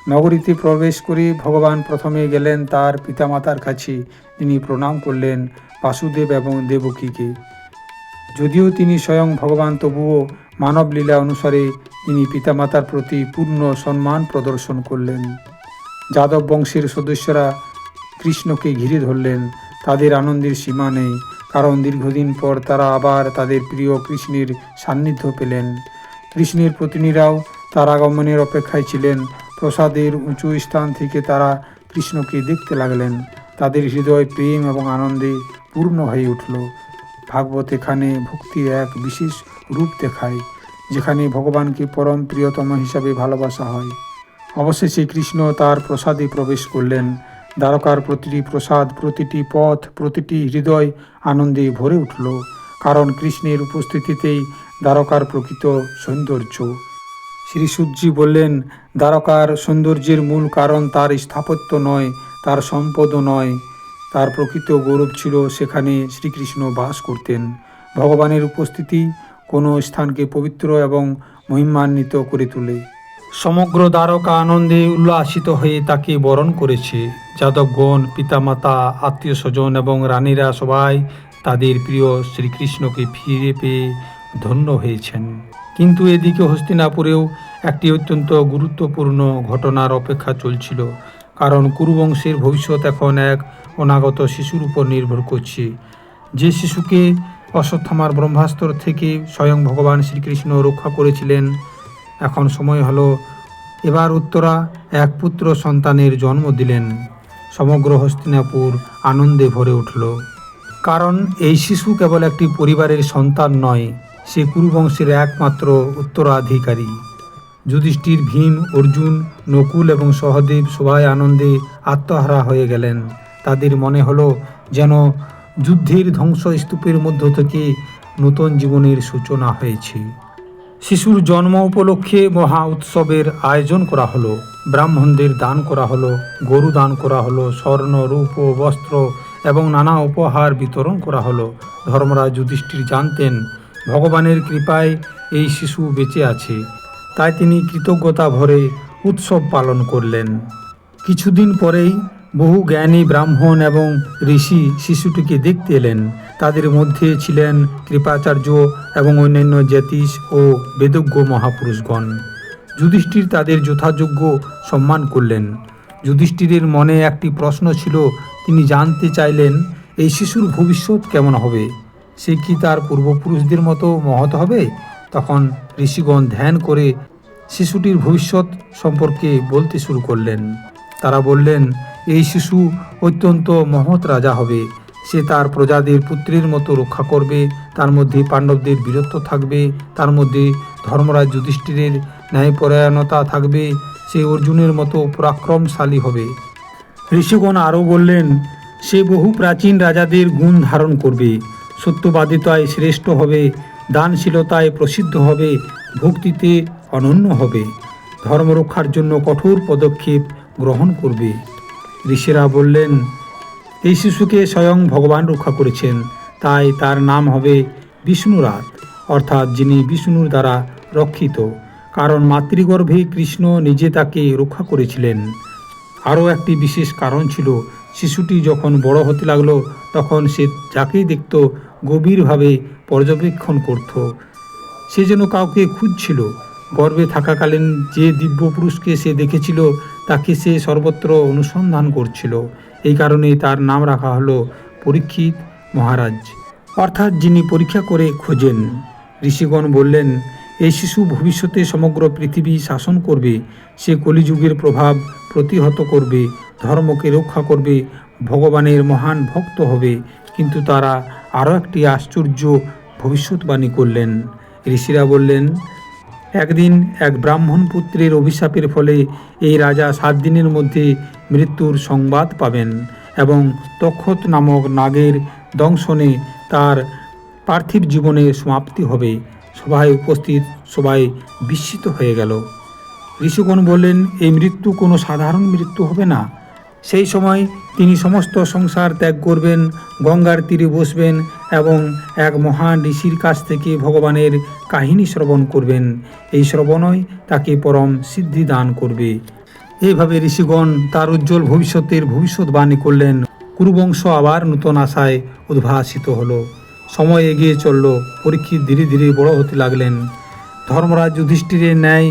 নগরীতে প্রবেশ করে ভগবান প্রথমে গেলেন তার পিতামাতার কাছে। তিনি প্রণাম করলেন বাসুদেব এবং দেবকীকে। যদিও তিনি স্বয়ং ভগবান, তবুও মানব লীলা অনুসারে তিনি পিতামাতার প্রতি পূর্ণ সম্মান প্রদর্শন করলেন। যাদব বংশের সদস্যরা কৃষ্ণকে ঘিরে ধরলেন। তাদের আনন্দের সীমা নেই, কারণ দীর্ঘদিন পর তারা আবার তাদের প্রিয় কৃষ্ণের সান্নিধ্য পেলেন। কৃষ্ণের পত্নীরাও তার আগমনের অপেক্ষায় ছিলেন। প্রসাদের উঁচু স্থান থেকে তারা কৃষ্ণকে দেখতে লাগলেন। তাদের হৃদয় প্রেম এবং আনন্দে পূর্ণ হয়ে উঠল। ভাগবত এখানে ভক্তির এক বিশেষ রূপ দেখায়, যেখানে ভগবানকে পরম প্রিয়তম হিসাবে ভালোবাসা হয়। অবশেষে কৃষ্ণ তার প্রসাদে প্রবেশ করলেন। দ্বারকার প্রতিটি প্রসাদ, প্রতিটি পথ, প্রতিটি হৃদয় আনন্দে ভরে উঠল, কারণ কৃষ্ণের উপস্থিতিতেই দ্বারকার প্রকৃত সৌন্দর্য। শ্রী সূতজি বললেন, দ্বারকার সৌন্দর্যের মূল কারণ তার স্থাপত্য নয়, তার সম্পদও নয়, তার প্রকৃত গৌরব ছিল সেখানে শ্রীকৃষ্ণ বাস করতেন। ভগবানের উপস্থিতি কোনো স্থানকে পবিত্র এবং মহিমান্বিত করে তোলে। সমগ্র দ্বারকা আনন্দে উল্লাসিত হয়ে তাকে বরণ করেছে। যাদবগণ, পিতামাতা, আত্মীয় স্বজন এবং রানীরা সবাই তাদের প্রিয় শ্রীকৃষ্ণকে ফিরে পেয়ে ধন্য হয়েছেন। কিন্তু এদিকে হস্তিনাপুরেও একটি অত্যন্ত গুরুত্বপূর্ণ ঘটনার অপেক্ষা চলছিল, কারণ কুরুবংশের ভবিষ্যৎ এখন এক অনাগত শিশুর উপর নির্ভর করছে, যে শিশুকে অশ্বত্থামার ব্রহ্মাস্ত্র থেকে স্বয়ং ভগবান শ্রীকৃষ্ণ রক্ষা করেছিলেন। এখন সময় হলো, এবার উত্তরা এক পুত্র সন্তানের জন্ম দিলেন। সমগ্র হস্তিনাপুর আনন্দে ভরে উঠল, কারণ এই শিশু কেবল একটি পরিবারের সন্তান নয়, সে কুরুবংশের একমাত্র উত্তরাধিকারী। যুধিষ্ঠির, ভীম, অর্জুন, নকুল এবং সহদেব সবাই আনন্দে আত্মহারা হয়ে গেলেন। তাদের মনে হলো যেন যুদ্ধের ধ্বংসস্তূপের মধ্য থেকে নতুন জীবনের সূচনা হয়েছে। শিশুর জন্ম উপলক্ষে মহা উৎসবের আয়োজন করা হলো। ব্রাহ্মণদের দান করা হলো, গরু দান করা হলো, স্বর্ণ, রূপ, বস্ত্র এবং নানা উপহার বিতরণ করা হলো। ধর্মরাজ যুধিষ্ঠির জানতেন ভগবানের কৃপায় এই শিশু বেঁচে আছে, তাই তিনি কৃতজ্ঞতা ভরে উৎসব পালন করলেন। কিছুদিন পরেই বহু জ্ঞানী ব্রাহ্মণ এবং ঋষি শিশুটিকে দেখতে এলেন। তাদের মধ্যে ছিলেন কৃপাচার্য এবং অন্যান্য জ্যোতিষ ও বেদজ্ঞ মহাপুরুষগণ। যুধিষ্ঠির তাদের যথাযোগ্য সম্মান করলেন। যুধিষ্ঠিরের মনে একটি প্রশ্ন ছিল, তিনি জানতে চাইলেন এই শিশুর ভবিষ্যৎ কেমন হবে, সে কি তার পূর্বপুরুষদের মতো মহৎ হবে? তখন ঋষিগণ ধ্যান করে শিশুটির ভবিষ্যৎ সম্পর্কে বলতে শুরু করলেন। তারা বললেন, এই শিশু অত্যন্ত মহৎ রাজা হবে, সে তার প্রজাদের পুত্রের মতো রক্ষা করবে, তার মধ্যে পাণ্ডবদের বীরত্ব থাকবে, তার মধ্যে ধর্মরাজ যুধিষ্ঠিরের ন্যায়পরায়ণতা থাকবে, সে অর্জুনের মতো পরাক্রমশালী হবে। ঋষিগণ আরও বললেন, সে বহু প্রাচীন রাজাদের গুণ ধারণ করবে, সত্যবাদিতায় শ্রেষ্ঠ হবে, দানশীলতায় প্রসিদ্ধ হবে, ভক্তিতে অনন্য হবে, ধর্মরক্ষার জন্য কঠোর পদক্ষেপ গ্রহণ করবে। ঋষিরা বললেন, এই শিশুকে স্বয়ং ভগবান রক্ষা করেছেন, তাই তার নাম হবে বিষ্ণুরাত, অর্থাৎ যিনি বিষ্ণুর দ্বারা রক্ষিত, কারণ মাতৃগর্ভে কৃষ্ণ নিজে তাকে রক্ষা করেছিলেন। আরও একটি বিশেষ কারণ ছিল, শিশুটি যখন বড় হতে লাগলো তখন সে যাকেই দেখত গভীরভাবে পর্যবেক্ষণ করত, সে যেন কাউকে খুঁজছিল। গর্ভে থাকাকালীন যে দিব্য পুরুষকে সে দেখেছিল তাকে সে সর্বত্র অনুসন্ধান করছিল। এই কারণেই তার নাম রাখা হলো পরীক্ষিত মহারাজ, অর্থাৎ যিনি পরীক্ষা করে খোঁজেন। ঋষিগণ বললেন, এই শিশু ভবিষ্যতে সমগ্র পৃথিবী শাসন করবে, সে কলিযুগের প্রভাব প্রতিহত করবে, ধর্মকে রক্ষা করবে, ভগবানের মহান ভক্ত হবে। কিন্তু তারা আরও একটি আশ্চর্য ভবিষ্যৎবাণী করলেন। ঋষিরা বললেন, একদিন এক ব্রাহ্মণ পুত্রের অভিশাপের ফলে এই রাজা 7 দিনের মধ্যে মৃত্যুর সংবাদ পাবেন এবং তক্ষত নামক নাগের দংশনে তার পার্থিব জীবনের সমাপ্তি হবে। সভায় উপস্থিত সবাই বিস্মিত হয়ে গেল। ঋষিগণ বললেন, এই মৃত্যু কোনো সাধারণ মৃত্যু হবে না। সেই সময় তিনি সমস্ত সংসার ত্যাগ করবেন, গঙ্গার তীরে বসবেন এবং এক মহান ঋষির কাছ থেকে ভগবানের কাহিনী শ্রবণ করবেন। এই শ্রবণই তাকে পরম সিদ্ধি দান করবে। এইভাবে ঋষিগণ তার উজ্জ্বল ভবিষ্যতের ভবিষ্যৎবাণী করলেন। কুরুবংশ আবার নূতন আশায় উদ্ভাসিত হলো। সময় এগিয়ে চলল, পরীক্ষিত ধীরে ধীরে বড় হতে লাগলেন। ধর্মরাজ যুধিষ্ঠিরের ন্যায়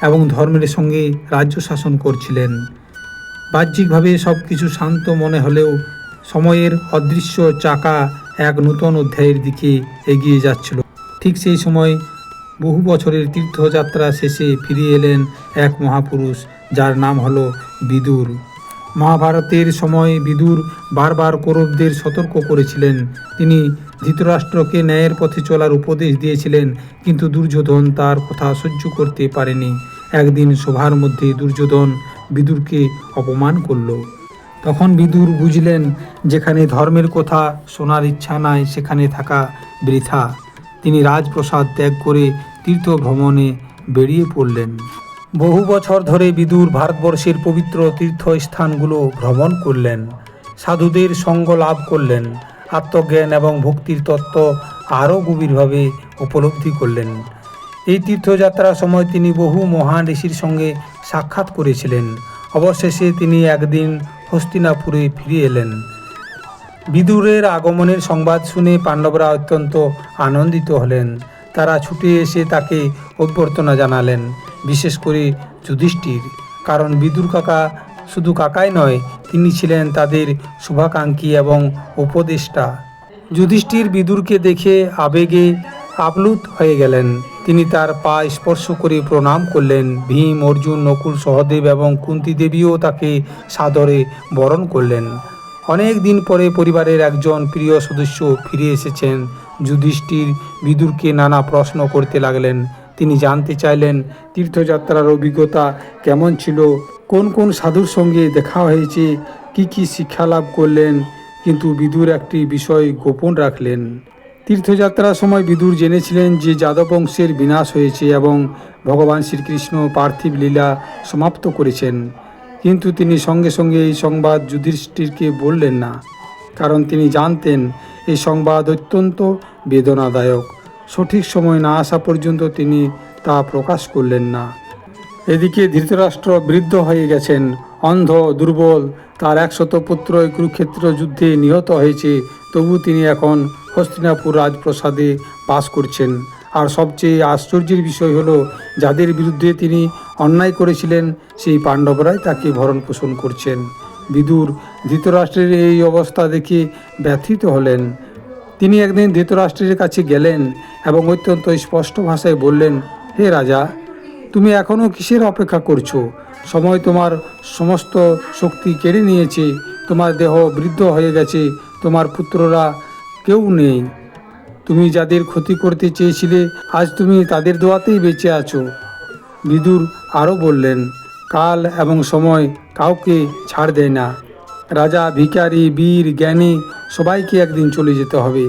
এবং ধর্মের সঙ্গে রাজ্য শাসন করছিলেন। বাহ্যিকভাবে সব কিছু শান্ত মনে হলেও সময়ের অদৃশ্য চাকা এক নূতন অধ্যায়ের দিকে এগিয়ে যাচ্ছিল। ঠিক সেই সময় বহু বছরের তীর্থযাত্রা শেষে ফিরে এলেন এক মহাপুরুষ, যার নাম হলো বিদুর। মহাভারতের সময় বিদুর বারবার কৌরবদের সতর্ক করেছিলেন। তিনি ধৃতরাষ্ট্রকে ন্যায়ের পথে চলার উপদেশ দিয়েছিলেন, কিন্তু দুর্যোধন তার কথা সহ্য করতে পারেনি। একদিন সভার মধ্যে দুর্যোধন বিদুরকে অপমান করল। তখন বিদুর বুঝলেন, যেখানে ধর্মের কথা শোনার ইচ্ছা নাই সেখানে থাকা বৃথা। তিনি রাজপ্রাসাদ ত্যাগ করে তীর্থ ভ্রমণে বেরিয়ে পড়লেন। বহু বছর ধরে বিদুর ভারতবর্ষের পবিত্র তীর্থস্থানগুলো ভ্রমণ করলেন, সাধুদের সঙ্গ লাভ করলেন, আত্মজ্ঞান এবং ভক্তির তত্ত্ব আরও গভীরভাবে উপলব্ধি করলেন। এই তীর্থযাত্রার সময় তিনি বহু মহান ঋষির সঙ্গে সাক্ষাৎ করেছিলেন। অবশেষে তিনি একদিন হস্তিনাপুরে ফিরে এলেন। বিদুরের আগমনের সংবাদ শুনে পাণ্ডবরা অত্যন্ত আনন্দিত হলেন। তারা ছুটে এসে তাকে অভ্যর্থনা জানালেন, বিশেষ করে যুধিষ্ঠির, কারণ বিদুর কাকা শুধু কাকাই নয়, তিনি ছিলেন তাদের শুভাকাঙ্ক্ষী এবং উপদেষ্টা। যুধিষ্ঠির বিদুরকে দেখে আবেগে আপ্লুত হয়ে গেলেন। তিনি তার পা স্পর্শ করে প্রণাম করলেন। ভীম, অর্জুন, নকুল, সহদেব এবং কুন্তী দেবীও তাকে সাদরে বরণ করলেন। অনেক দিন পরে পরিবারের একজন প্রিয় সদস্য ফিরে এসেছেন। যুধিষ্ঠির বিদুরকে নানা প্রশ্ন করতে লাগলেন। তিনি জানতে চাইলেন তীর্থযাত্রার অভিজ্ঞতা কেমন ছিল, কোন কোন সাধুর সঙ্গে দেখা হয়েছে, কি শিক্ষা লাভ করলেন। কিন্তু বিদুর একটি বিষয় গোপন রাখলেন। তীর্থযাত্রার সময় বিদুর জেনেছিলেন যে যাদব বংশের বিনাশ হয়েছে এবং ভগবান শ্রীকৃষ্ণ পার্থিব লীলা সমাপ্ত করেছেন। কিন্তু তিনি সঙ্গে সঙ্গে এই সংবাদ যুধিষ্ঠিরকে বললেন না, কারণ তিনি জানতেন এই সংবাদ অত্যন্ত বেদনাদায়ক। সঠিক সময় না আসা পর্যন্ত তিনি তা প্রকাশ করলেন না। এদিকে ধৃতরাষ্ট্র বৃদ্ধ হয়ে গেছেন, অন্ধ, দুর্বল। তার 100 পুত্রই কুরুক্ষেত্র যুদ্ধে নিহত হয়েছে। তবু তিনি এখন হস্তিনাপুর রাজপ্রাসাদে বাস করছেন। আর সবচেয়ে আশ্চর্যের বিষয় হলো, যাদের বিরুদ্ধে তিনি অন্যায় করেছিলেন সেই পাণ্ডবরাই তাকে ভরণ পোষণ করছেন। বিদুর ধৃতরাষ্ট্রের এই অবস্থা দেখে ব্যথিত হলেন। তিনি একদিন ধৃতরাষ্ট্রের কাছে গেলেন এবং অত্যন্ত স্পষ্ট ভাষায় বললেন, হে রাজা, তুমি এখনও কিসের অপেক্ষা করছো? সময় তোমার সমস্ত শক্তি কেড়ে নিয়েছে। তোমার দেহ বৃদ্ধ হয়ে গেছে। তোমার পুত্ররা কেউ নেই। তুমি যাদের ক্ষতি করতে চেয়েছিলে, আজ তুমি তাদের দোয়াতেই বেঁচে আছো। বিদুর আরও বললেন, কাল এবং সময় কাউকে ছাড় দেয় না। রাজা, ভিখারি, বীর, জ্ঞানী সবাইকে একদিন চলে যেতে হবে।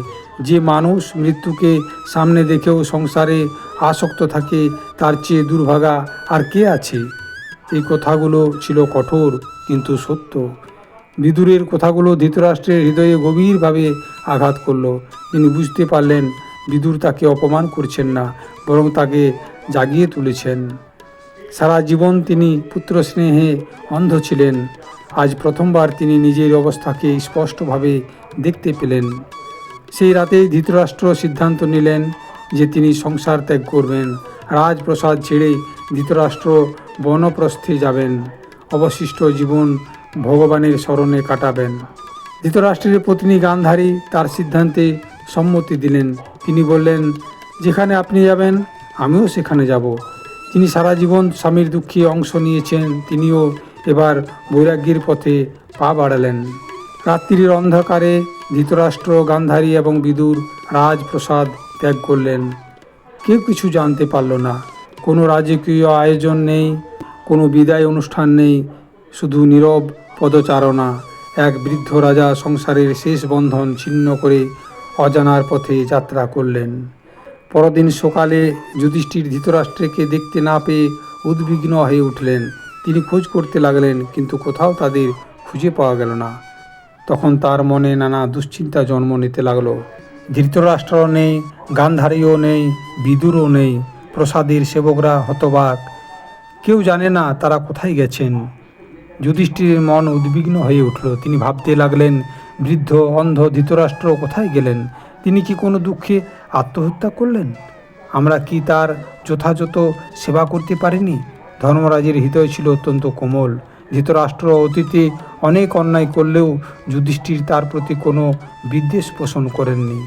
যে মানুষ মৃত্যুকে সামনে দেখেও সংসারে আসক্ত থাকে, তার চেয়ে দুর্ভাগা আর কে আছে? এই কথাগুলো ছিল কঠোর কিন্তু সত্য। বিদুরের কথাগুলো ধৃতরাষ্ট্রের হৃদয়ে গভীরভাবে আঘাত করল। তিনি বুঝতে পারলেন বিদুর তাকে অপমান করছেন না, বরং তাকে জাগিয়ে তুলেছেন। সারা জীবন তিনি পুত্র স্নেহে অন্ধ ছিলেন। আজ প্রথমবার তিনি নিজের অবস্থাকে স্পষ্টভাবে দেখতে পেলেন। সেই রাতেই ধৃতরাষ্ট্র সিদ্ধান্ত নিলেন যে তিনি সংসার ত্যাগ করবেন। রাজপ্রাসাদ ছেড়ে ধৃতরাষ্ট্র বনপ্রস্থে যাবেন। অবশিষ্ট জীবন ভগবানের শরণে কাটাবেন। ধৃতরাষ্ট্রের পত্নী গান্ধারী তার সিদ্ধান্তে সম্মতি দিলেন। তিনি বললেন, যেখানে আপনি যাবেন আমিও সেখানে যাব। তিনি সারা জীবন স্বামীর দুঃখে অংশ নিয়েছেন। তিনিও এবার বৈরাগ্যের পথে পা বাড়ালেন। রাত্রির অন্ধকারে ধৃতরাষ্ট্র, গান্ধারী এবং বিদুর রাজপ্রাসাদ ত্যাগ করলেন। কেউ কিছু জানতে পারল না। কোনো রাজকীয় আয়োজন নেই, কোনো বিদায় অনুষ্ঠান নেই, শুধু নীরব পদচারণা। এক বৃদ্ধ রাজা সংসারের শেষ বন্ধন ছিন্ন করে অজানার পথে যাত্রা করলেন। পরদিন সকালে যুধিষ্ঠির ধৃতরাষ্ট্রকে দেখতে না পেয়ে উদ্বিগ্ন হয়ে উঠলেন। তিনি খোঁজ করতে লাগলেন, কিন্তু কোথাও তাদের খুঁজে পাওয়া গেল না। তখন তার মনে নানা দুশ্চিন্তা জন্ম নিতে লাগলো। ধৃতরাষ্ট্র নেই, গান্ধারীও নেই, বিদুরও নেই। প্রসাদের সেবকরা হতবাক। কেউ জানে না তারা কোথায় গেছেন। যুধিষ্ঠিরের মন উদ্বিগ্ন হয়ে উঠল। তিনি ভাবতে লাগলেন, বৃদ্ধ অন্ধ ধৃতরাষ্ট্র কোথায় গেলেন? তিনি কি কোনো দুঃখে আত্মহত্যা করলেন? আমরা কি তার যথাযথ সেবা করতে পারিনি? ধর্মরাজের হৃদয় ছিল অত্যন্ত কোমল। ধৃতরাষ্ট্র অতীতে অনেক অন্যায় করলেও যুধিষ্ঠির তার প্রতি কোনো বিদ্বেষ পোষণ করেননি।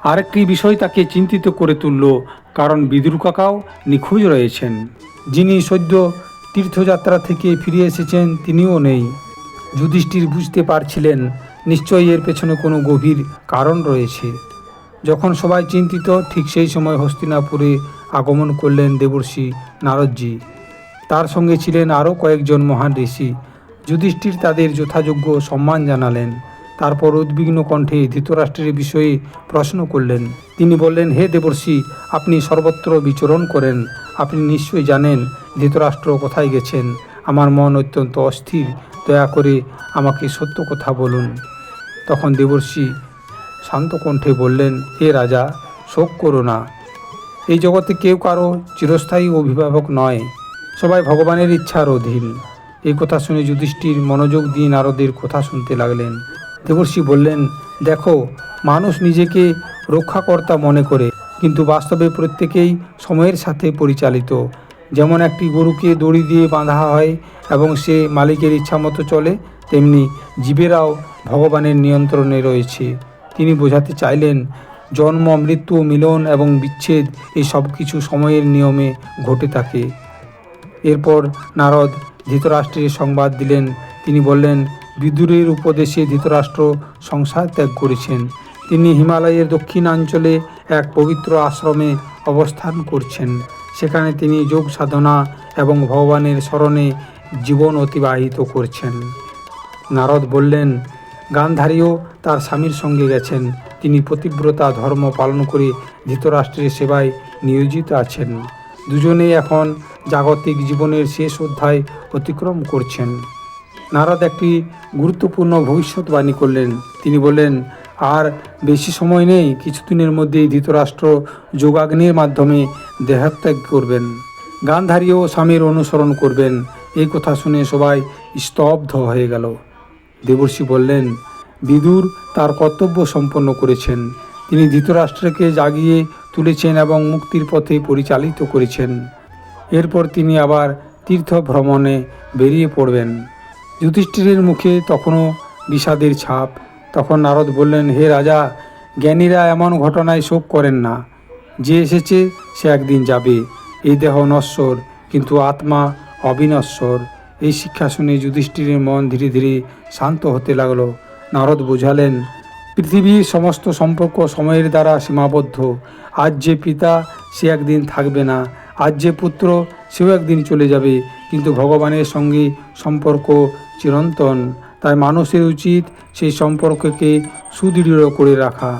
আরেকটি বিষয় তাকে চিন্তিত করে তুলল, কারণ বিদুর কাকাও নিখোঁজ রয়েছেন। যিনি সদ্য তীর্থযাত্রা থেকে ফিরে এসেছেন তিনিও নেই। যুধিষ্ঠির বুঝতে পারছিলেন নিশ্চয়ই এর পেছনে কোনো গভীর কারণ রয়েছে। যখন সবাই চিন্তিত, ঠিক সেই সময় হস্তিনাপুরে আগমন করলেন দেবর্ষি নারদজি। তার সঙ্গে ছিলেন আরও কয়েকজন মহান ঋষি। যুধিষ্ঠির তাদের যথাযোগ্য সম্মান জানালেন। তারপর উদ্বিগ্ন কণ্ঠে ধৃতরাষ্ট্রের বিষয়ে প্রশ্ন করলেন। তিনি বললেন, হে দেবর্ষি, আপনি সর্বত্র বিচরণ করেন। আপনি নিশ্চয়ই জানেন ধৃতরাষ্ট্র কোথায় গেছেন। আমার মন অত্যন্ত অস্থির। দয়া করে আমাকে সত্য কথা বলুন। তখন দেবর্ষি শান্ত কণ্ঠে বললেন, হে রাজা, শোক করো না। এই জগতে কেউ কারো চিরস্থায়ী অভিভাবক নয়। সবাই ভগবানের ইচ্ছার অধীন। এই কথা শুনে যুধিষ্ঠির মনোযোগ দিয়ে নারদের কথা শুনতে লাগলেন। দেবর্ষি বললেন, দেখো, মানুষ নিজেকে রক্ষাকর্তা মনে করে, কিন্তু বাস্তবে প্রত্যেকেই সময়ের সাথে পরিচালিত। যেমন একটি গরুকে দড়ি দিয়ে বাঁধা হয় এবং সে মালিকের ইচ্ছামতো চলে, তেমনি জীবেরাও ভগবানের নিয়ন্ত্রণে রয়েছে। তিনি বোঝাতে চাইলেন জন্ম, মৃত্যু, মিলন এবং বিচ্ছেদ এই সব কিছু সময়ের নিয়মে ঘটে থাকে। এরপর নারদ ধৃতরাষ্ট্রের সংবাদ দিলেন। তিনি বললেন, বিদুরের উপদেশে ধৃতরাষ্ট্র সংসার ত্যাগ করেছেন। তিনি হিমালয়ের দক্ষিণাঞ্চলে এক পবিত্র আশ্রমে অবস্থান করছেন। সেখানে তিনি যোগ সাধনা এবং ভগবানের স্মরণে জীবন অতিবাহিত করছেন। নারদ বললেন, গান্ধারীও তার স্বামীর সঙ্গে গেছেন। তিনি পতিব্রতা ধর্ম পালন করে ধৃতরাষ্ট্রের সেবায় নিয়োজিত আছেন। দুজনেই এখন জাগতিক জীবনের শেষ অধ্যায় অতিক্রম করছেন। নারদ একটি গুরুত্বপূর্ণ ভবিষ্যৎবাণী করলেন। তিনি বললেন, আর বেশি সময় নেই, কিছুদিনের মধ্যেই ধৃতরাষ্ট্র যোগাগ্নির মাধ্যমে দেহত্যাগ করবেন। গান্ধারীও স্বামীর অনুসরণ করবেন। এই কথা শুনে সবাই স্তব্ধ হয়ে গেল। দেবর্ষি বললেন, বিদুর তার কর্তব্য সম্পন্ন করেছেন। তিনি ধৃতরাষ্ট্রকে জাগিয়ে তুলেছেন এবং মুক্তির পথে পরিচালিত করেছেন। এরপর তিনি আবার তীর্থ ভ্রমণে বেরিয়ে পড়বেন। যুধিষ্ঠিরের মুখে তখনও বিষাদের ছাপ। তখন নারদ বললেন, হে রাজা, জ্ঞানীরা এমন ঘটনায় শোক করেন না। যে এসেছে সে একদিন যাবে। এই দেহ নশ্বর, কিন্তু আত্মা অবিনশ্বর। এই শিক্ষা শুনে যুধিষ্ঠিরের মন ধীরে ধীরে শান্ত হতে লাগলো। নারদ বোঝালেন, পৃথিবীর সমস্ত সম্পর্ক সময়ের দ্বারা সীমাবদ্ধ। আজ যে পিতা, সে একদিন থাকবে না। আজ যে পুত্র, সেও একদিন চলে যাবে। কিন্তু ভগবানের সঙ্গে সম্পর্ক চিরন্তন। তাই মানুষের উচিত সেই সম্পর্ককে সুদৃঢ় করে রাখা।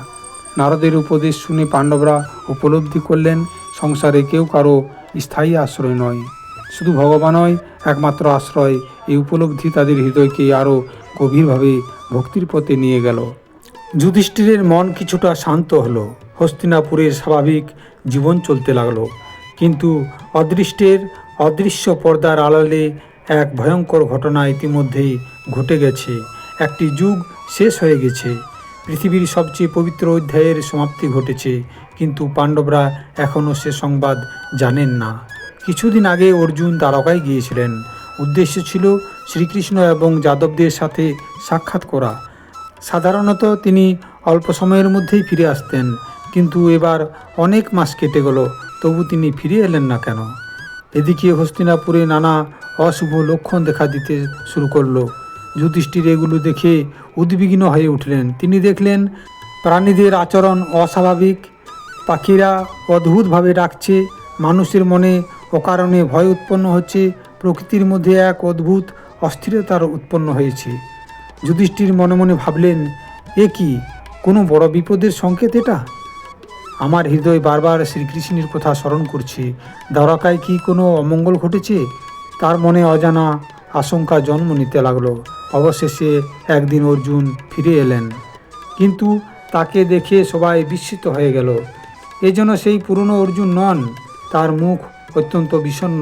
নারদের উপদেশ শুনে পাণ্ডবরা উপলব্ধি করলেন, সংসারে কেউ কারো স্থায়ী আশ্রয় নয়, শুধু ভগবানই একমাত্র আশ্রয়। এই উপলব্ধি তাদের হৃদয়কে আরও গভীরভাবে ভক্তির পথে নিয়ে গেল। যুধিষ্ঠিরের মন কিছুটা শান্ত হলো। হস্তিনাপুরের স্বাভাবিক জীবন চলতে লাগলো। কিন্তু অদৃশ্য পর্দার আড়ালে এক ভয়ঙ্কর ঘটনা ইতিমধ্যেই ঘটে গেছে। একটি যুগ শেষ হয়ে গেছে। পৃথিবীর সবচেয়ে পবিত্র অধ্যায়ের সমাপ্তি ঘটেছে, কিন্তু পাণ্ডবরা এখনও সে সংবাদ জানেন না। কিছুদিন আগে অর্জুন দ্বারকায় গিয়েছিলেন। উদ্দেশ্য ছিল শ্রীকৃষ্ণ এবং যাদবদের সাথে সাক্ষাৎ করা। সাধারণত তিনি অল্প সময়ের মধ্যেই ফিরে আসতেন, কিন্তু এবার অনেক মাস কেটে গেল, তবু তিনি ফিরে এলেন না কেন? এদিকে হস্তিনাপুরে নানা অশুভ লক্ষণ দেখা দিতে শুরু করলো। যুধিষ্ঠির এগুলো দেখে উদ্বিগ্ন হয়ে উঠলেন। তিনি দেখলেন প্রাণীদের আচরণ অস্বাভাবিক, পাখিরা অদ্ভুতভাবে ডাকছে, মানুষের মনে অকারণে ভয় উৎপন্ন হচ্ছে, প্রকৃতির মধ্যে এক অদ্ভুত অস্থিরতার উৎপন্ন হয়েছে। যুধিষ্ঠির মনে মনে ভাবলেন, এ কি, কোনো বড় বিপদের সংকেত এটা? আমার হৃদয় বারবার শ্রীকৃষ্ণের কথা স্মরণ করছে। দ্বারকায় কি কোনো অমঙ্গল ঘটেছে? তার মনে অজানা আশঙ্কা জন্ম নিতে লাগলো। অবশেষে একদিন অর্জুন ফিরে এলেন, কিন্তু তাকে দেখে সবাই বিস্মিত হয়ে গেল। এ যেন সেই পুরনো অর্জুন নন। তার মুখ অত্যন্ত বিষণ্ণ,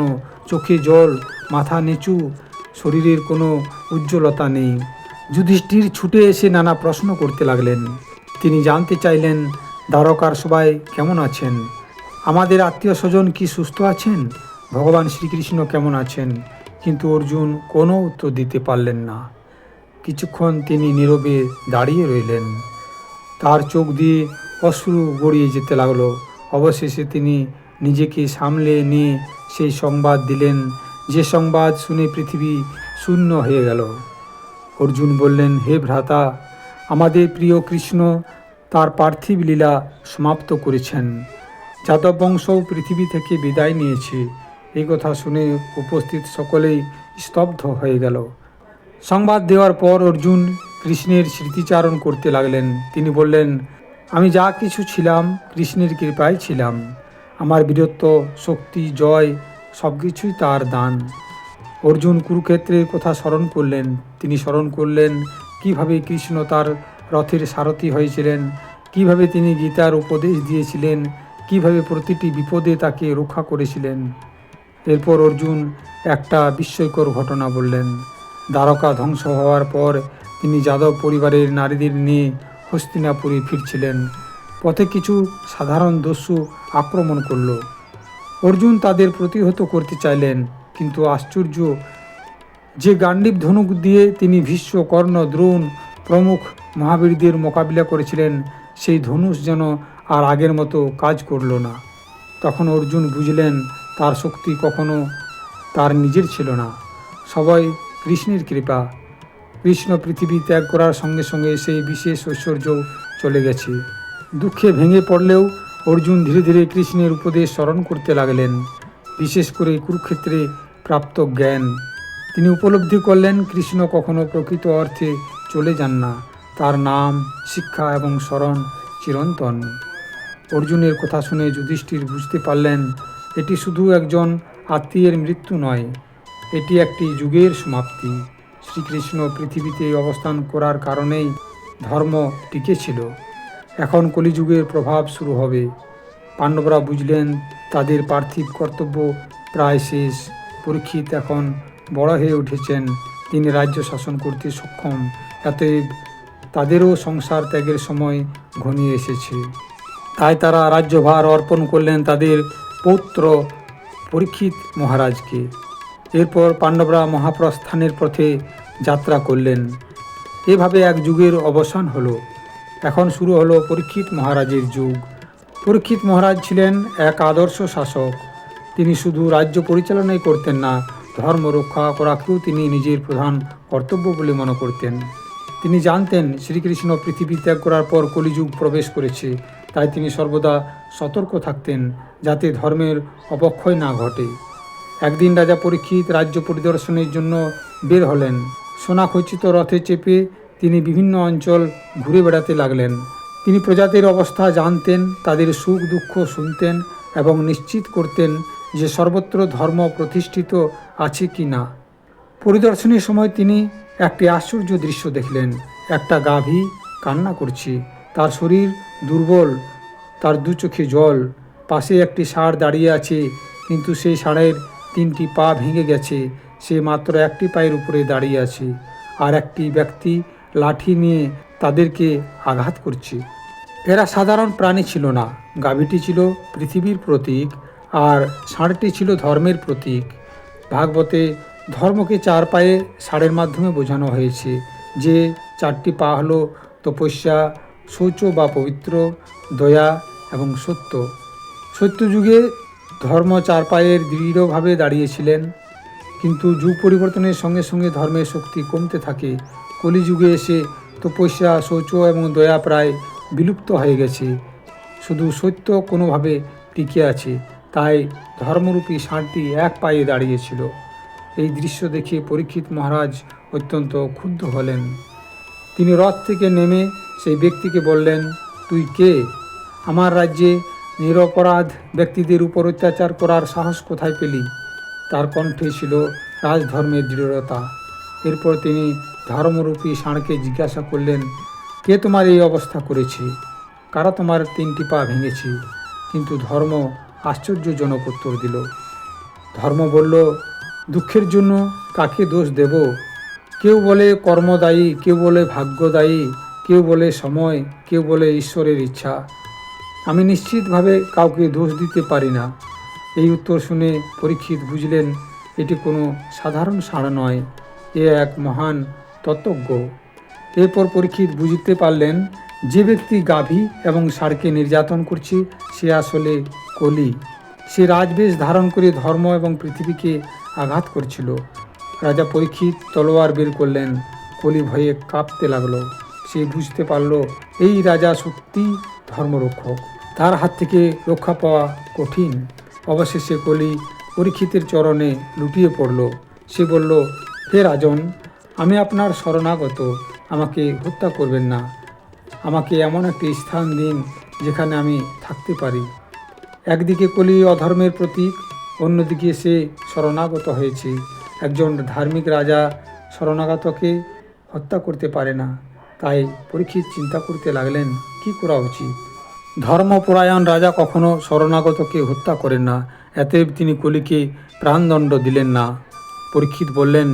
চোখে জল, মাথা নিচু, শরীরের কোনো উজ্জ্বলতা নেই। যুধিষ্ঠির ছুটে এসে নানা প্রশ্ন করতে লাগলেন। তিনি জানতে চাইলেন, দ্বারকার সবাই কেমন আছেন? আমাদের আত্মীয় স্বজন কি সুস্থ আছেন? ভগবান শ্রীকৃষ্ণ কেমন আছেন? কিন্তু অর্জুন কোনো উত্তর দিতে পারলেন না। কিছুক্ষণ তিনি নীরবে দাঁড়িয়ে রইলেন। তার চোখ দিয়ে অশ্রু গড়িয়ে যেতে লাগলো। অবশেষে তিনি নিজেকে সামলে নিয়ে সেই সংবাদ দিলেন, যে সংবাদ শুনে পৃথিবী শূন্য হয়ে গেল। অর্জুন বললেন, হে ভ্রাতা, আমাদের প্রিয় কৃষ্ণ তার পার্থিব লীলা সমাপ্ত করেছেন। যাদব বংশও পৃথিবী থেকে বিদায় নিয়েছে। এই কথা শুনে উপস্থিত সকলেই স্তব্ধ হয়ে গেল। সংবাদ দেওয়ার পর অর্জুন কৃষ্ণের স্মৃতিচারণ করতে লাগলেন। তিনি বললেন, আমি যা কিছু ছিলাম কৃষ্ণের কৃপায় ছিলাম। আমার বীরত্ব, শক্তি, জয় সব কিছুই তার দান। অর্জুন কুরুক্ষেত্রের কথা স্মরণ করলেন। তিনি স্মরণ করলেন কিভাবে কৃষ্ণ তার রথের সারথি হয়েছিলেন, কিভাবে তিনি গীতার উপদেশ দিয়েছিলেন, কিভাবে প্রতিটি বিপদে তাকে রক্ষা করেছিলেন। এরপর অর্জুন একটা বিস্ময়কর ঘটনা বললেন। দ্বারকা ধ্বংস হওয়ার পর তিনি যাদব পরিবারের নারীদের নিয়ে হস্তিনাপুরে ফিরছিলেন। পথে কিছু সাধারণ দস্যু আক্রমণ করল। অর্জুন তাদের প্রতিহত করতে চাইলেন, কিন্তু আশ্চর্য, যে গান্ডীব ধনুক দিয়ে তিনি ভীষ্ম, কর্ণ, দ্রোণ প্রমুখ মহাবীরদের মোকাবিলা করেছিলেন, সেই ধনুষ যেন আর আগের মতো কাজ করল না। তখন অর্জুন বুঝলেন তার শক্তি কখনো তার নিজের ছিল না, সবাই কৃষ্ণের কৃপা। কৃষ্ণ পৃথিবী ত্যাগ করার সঙ্গে সঙ্গে সেই বিশেষ ঐশ্বর্য চলে গেছে। দুঃখে ভেঙে পড়লেও অর্জুন ধীরে ধীরে কৃষ্ণের উপদেশ স্মরণ করতে লাগলেন, বিশেষ করে কুরুক্ষেত্রে প্রাপ্ত জ্ঞান। তিনি উপলব্ধি করলেন কৃষ্ণ কখনো প্রকৃত অর্থে চলে যান না, তার নাম, শিক্ষা এবং স্মরণ চিরন্তন। অর্জুনের কথা শুনে যুধিষ্ঠির বুঝতে পারলেন এটি শুধু একজন আত্মীয়ের মৃত্যু নয়, এটি একটি যুগের সমাপ্তি। শ্রীকৃষ্ণ পৃথিবীতে অবস্থান করার কারণেই ধর্ম টিকে ছিল। এখন কলিযুগের প্রভাব শুরু হবে। পাণ্ডবরা বুঝলেন তাদের পার্থিব কর্তব্য প্রায় শেষ। পরীক্ষিত এখন বড় হয়ে উঠেছেন, তিনি রাজ্য শাসন করতে সক্ষম, অতএব তাদেরও সংসার ত্যাগের সময় ঘনিয়ে এসেছে। তাই তারা রাজ্যভার অর্পণ করলেন তাদের পৌত্র পরীক্ষিত মহারাজকে। এরপর পাণ্ডবরা মহাপ্রস্থানের পথে যাত্রা করলেন। এভাবে এক যুগের অবসান হলো। এখন শুরু হলো পরীক্ষিত মহারাজের যুগ। পরীক্ষিত মহারাজ ছিলেন এক আদর্শ শাসক। তিনি শুধু রাজ্য পরিচালনাই করতেন না, ধর্ম রক্ষা করাকেও তিনি নিজের প্রধান কর্তব্য বলে মনে করতেন। তিনি জানতেন শ্রীকৃষ্ণ পৃথিবী ত্যাগ করার পর কলিযুগ প্রবেশ করেছে, তাই তিনি সর্বদা সতর্ক থাকতেন যাতে ধর্মের অবক্ষয় না ঘটে। একদিন রাজা পরীক্ষিত রাজ্য পরিদর্শনের জন্য বের হলেন। সোনাখচিত রথে চেপে তিনি বিভিন্ন অঞ্চল ঘুরে বেড়াতে লাগলেন। তিনি প্রজাতির অবস্থা জানতেন, তাদের সুখ দুঃখ শুনতেন এবং নিশ্চিত করতেন যে সর্বত্র ধর্ম প্রতিষ্ঠিত আছে কি না। পরিদর্শনের সময় তিনি একটি আশ্চর্য দৃশ্য দেখলেন। একটা গাভী কান্না করছে, তার শরীর দুর্বল, তার দু চোখে জল। পাশে একটি ষাঁড় দাঁড়িয়ে আছে, কিন্তু সেই ষাঁড়ের 3টি পা ভেঙে গেছে, সে মাত্র একটি পায়ের উপরে দাঁড়িয়ে আছে। আর একটি ব্যক্তি লাঠি নিয়ে তাদেরকে আঘাত করছে। এরা সাধারণ প্রাণী ছিল না, গাভীটি ছিল পৃথিবীর প্রতীক আর ষাঁড়টি ছিল ধর্মের প্রতীক। ভাগবতে ধর্মকে 4 পায়ে ষাঁড়ের মাধ্যমে বোঝানো হয়েছে, যে 4টি পা হলো তপস্যা, শৌচ বা পবিত্র, দয়া এবং সত্য। সত্যযুগে ধর্ম 4 পায়ের দৃঢ়ভাবে দাঁড়িয়েছিলেন, কিন্তু যুগ পরিবর্তনের সঙ্গে সঙ্গে ধর্মের শক্তি কমতে থাকে। কলিযুগে এসে তপস্যা, শৌচ এবং দয়া প্রায় বিলুপ্ত হয়ে গেছে, শুধু সত্য কোনোভাবে টিকে আছে। তাই ধর্মরূপী ষাঁড়টি 1 পায়ে দাঁড়িয়েছিল। এই দৃশ্য দেখে পরীক্ষিত মহারাজ অত্যন্ত ক্ষুব্ধ হলেন। তিনি রথ থেকে নেমে সেই ব্যক্তিকে বললেন, তুই কে? আমার রাজ্যে নিরপরাধ ব্যক্তিদের উপর অত্যাচার করার সাহস কোথায় পেলি? তার কণ্ঠে ছিল রাজধর্মের দৃঢ়তা। এরপর তিনি ধর্মরূপী ষাঁড়কে জিজ্ঞাসা করলেন, কে তোমার এই অবস্থা করেছে? কারা তোমার 3টি পা ভেঙেছে? কিন্তু ধর্ম আশ্চর্যজনক উত্তর দিল। ধর্ম বলল, দুঃখের জন্য কাকে দোষ দেব? কেউ বলে কর্ম দায়ী, কেউ বলে ভাগ্য দায়ী, কেউ বলে সময়, কেউ বলে ঈশ্বরের ইচ্ছা। আমি নিশ্চিতভাবে কাউকে দোষ দিতে পারি না। এই উত্তর শুনে পরীক্ষিত বুঝলেন এটি কোনো সাধারণ ষাঁড় নয়, এ এক মহান তত্ত্বজ্ঞ। এরপর পরীক্ষিত বুঝতে পারলেন যে ব্যক্তি গাভী এবং ষাঁড়কে নির্যাতন করছে সে আসলে কলি। সে রাজবেশ ধারণ করে ধর্ম এবং পৃথিবীকে আঘাত করছিল। রাজা পরীক্ষিত তলোয়ার বের করলেন। কলি ভয়ে কাঁপতে লাগলো। সে বুঝতে পারল এই রাজা সত্যি ধর্মরক্ষক, তার হাত থেকে রক্ষা পাওয়া কঠিন। অবশেষে কলি পরীক্ষিতের চরণে লুটিয়ে পড়ল। সে বলল, হে রাজন, আমি আপনার শরণাগত, আমাকে হত্যা করবেন না। আমাকে এমন একটি স্থান দিন যেখানে আমি থাকতে পারি। একদিকে কলি অধর্মের প্রতীক, অন্যদিকে সে শরণাগত হয়েছে। একজন ধার্মিক রাজা শরণাগতকে হত্যা করতে পারে না। তাই পরীক্ষিত চিন্তা করতে লাগলেন কি করা উচিত। ধর্মপরায়ণ রাজা কখনো শরণাগতকে হত্যা করেন না, অতএব তিনি কলিকে প্রাণদণ্ড দিলেন না। পরীক্ষিত বললেন,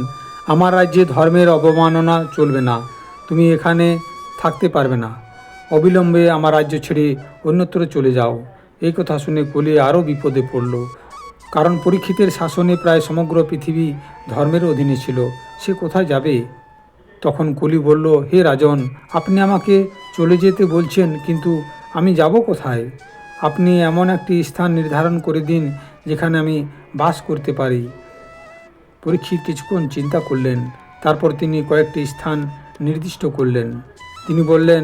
আমার রাজ্যে ধর্মের অবমাননা চলবে না, তুমি এখানে থাকতে পারবে না। অবিলম্বে আমার রাজ্য ছেড়ে অন্যত্র চলে যাও। এই কথা শুনে কলি আরও বিপদে পড়ল। কারণ পরীক্ষিতের শাসনে প্রায় সমগ্র পৃথিবী ধর্মের অধীনে ছিল। সে কোথায় যাবে? তখন কলি বলল, হে রাজন, আপনি আমাকে চলে যেতে বলছেন, কিন্তু আমি যাব কোথায়? আপনি এমন একটি স্থান নির্ধারণ করে দিন যেখানে আমি বাস করতে পারি। পরীক্ষিত কিছুক্ষণ চিন্তা করলেন, তারপর তিনি কয়েকটি স্থান নির্দিষ্ট করলেন। তিনি বললেন,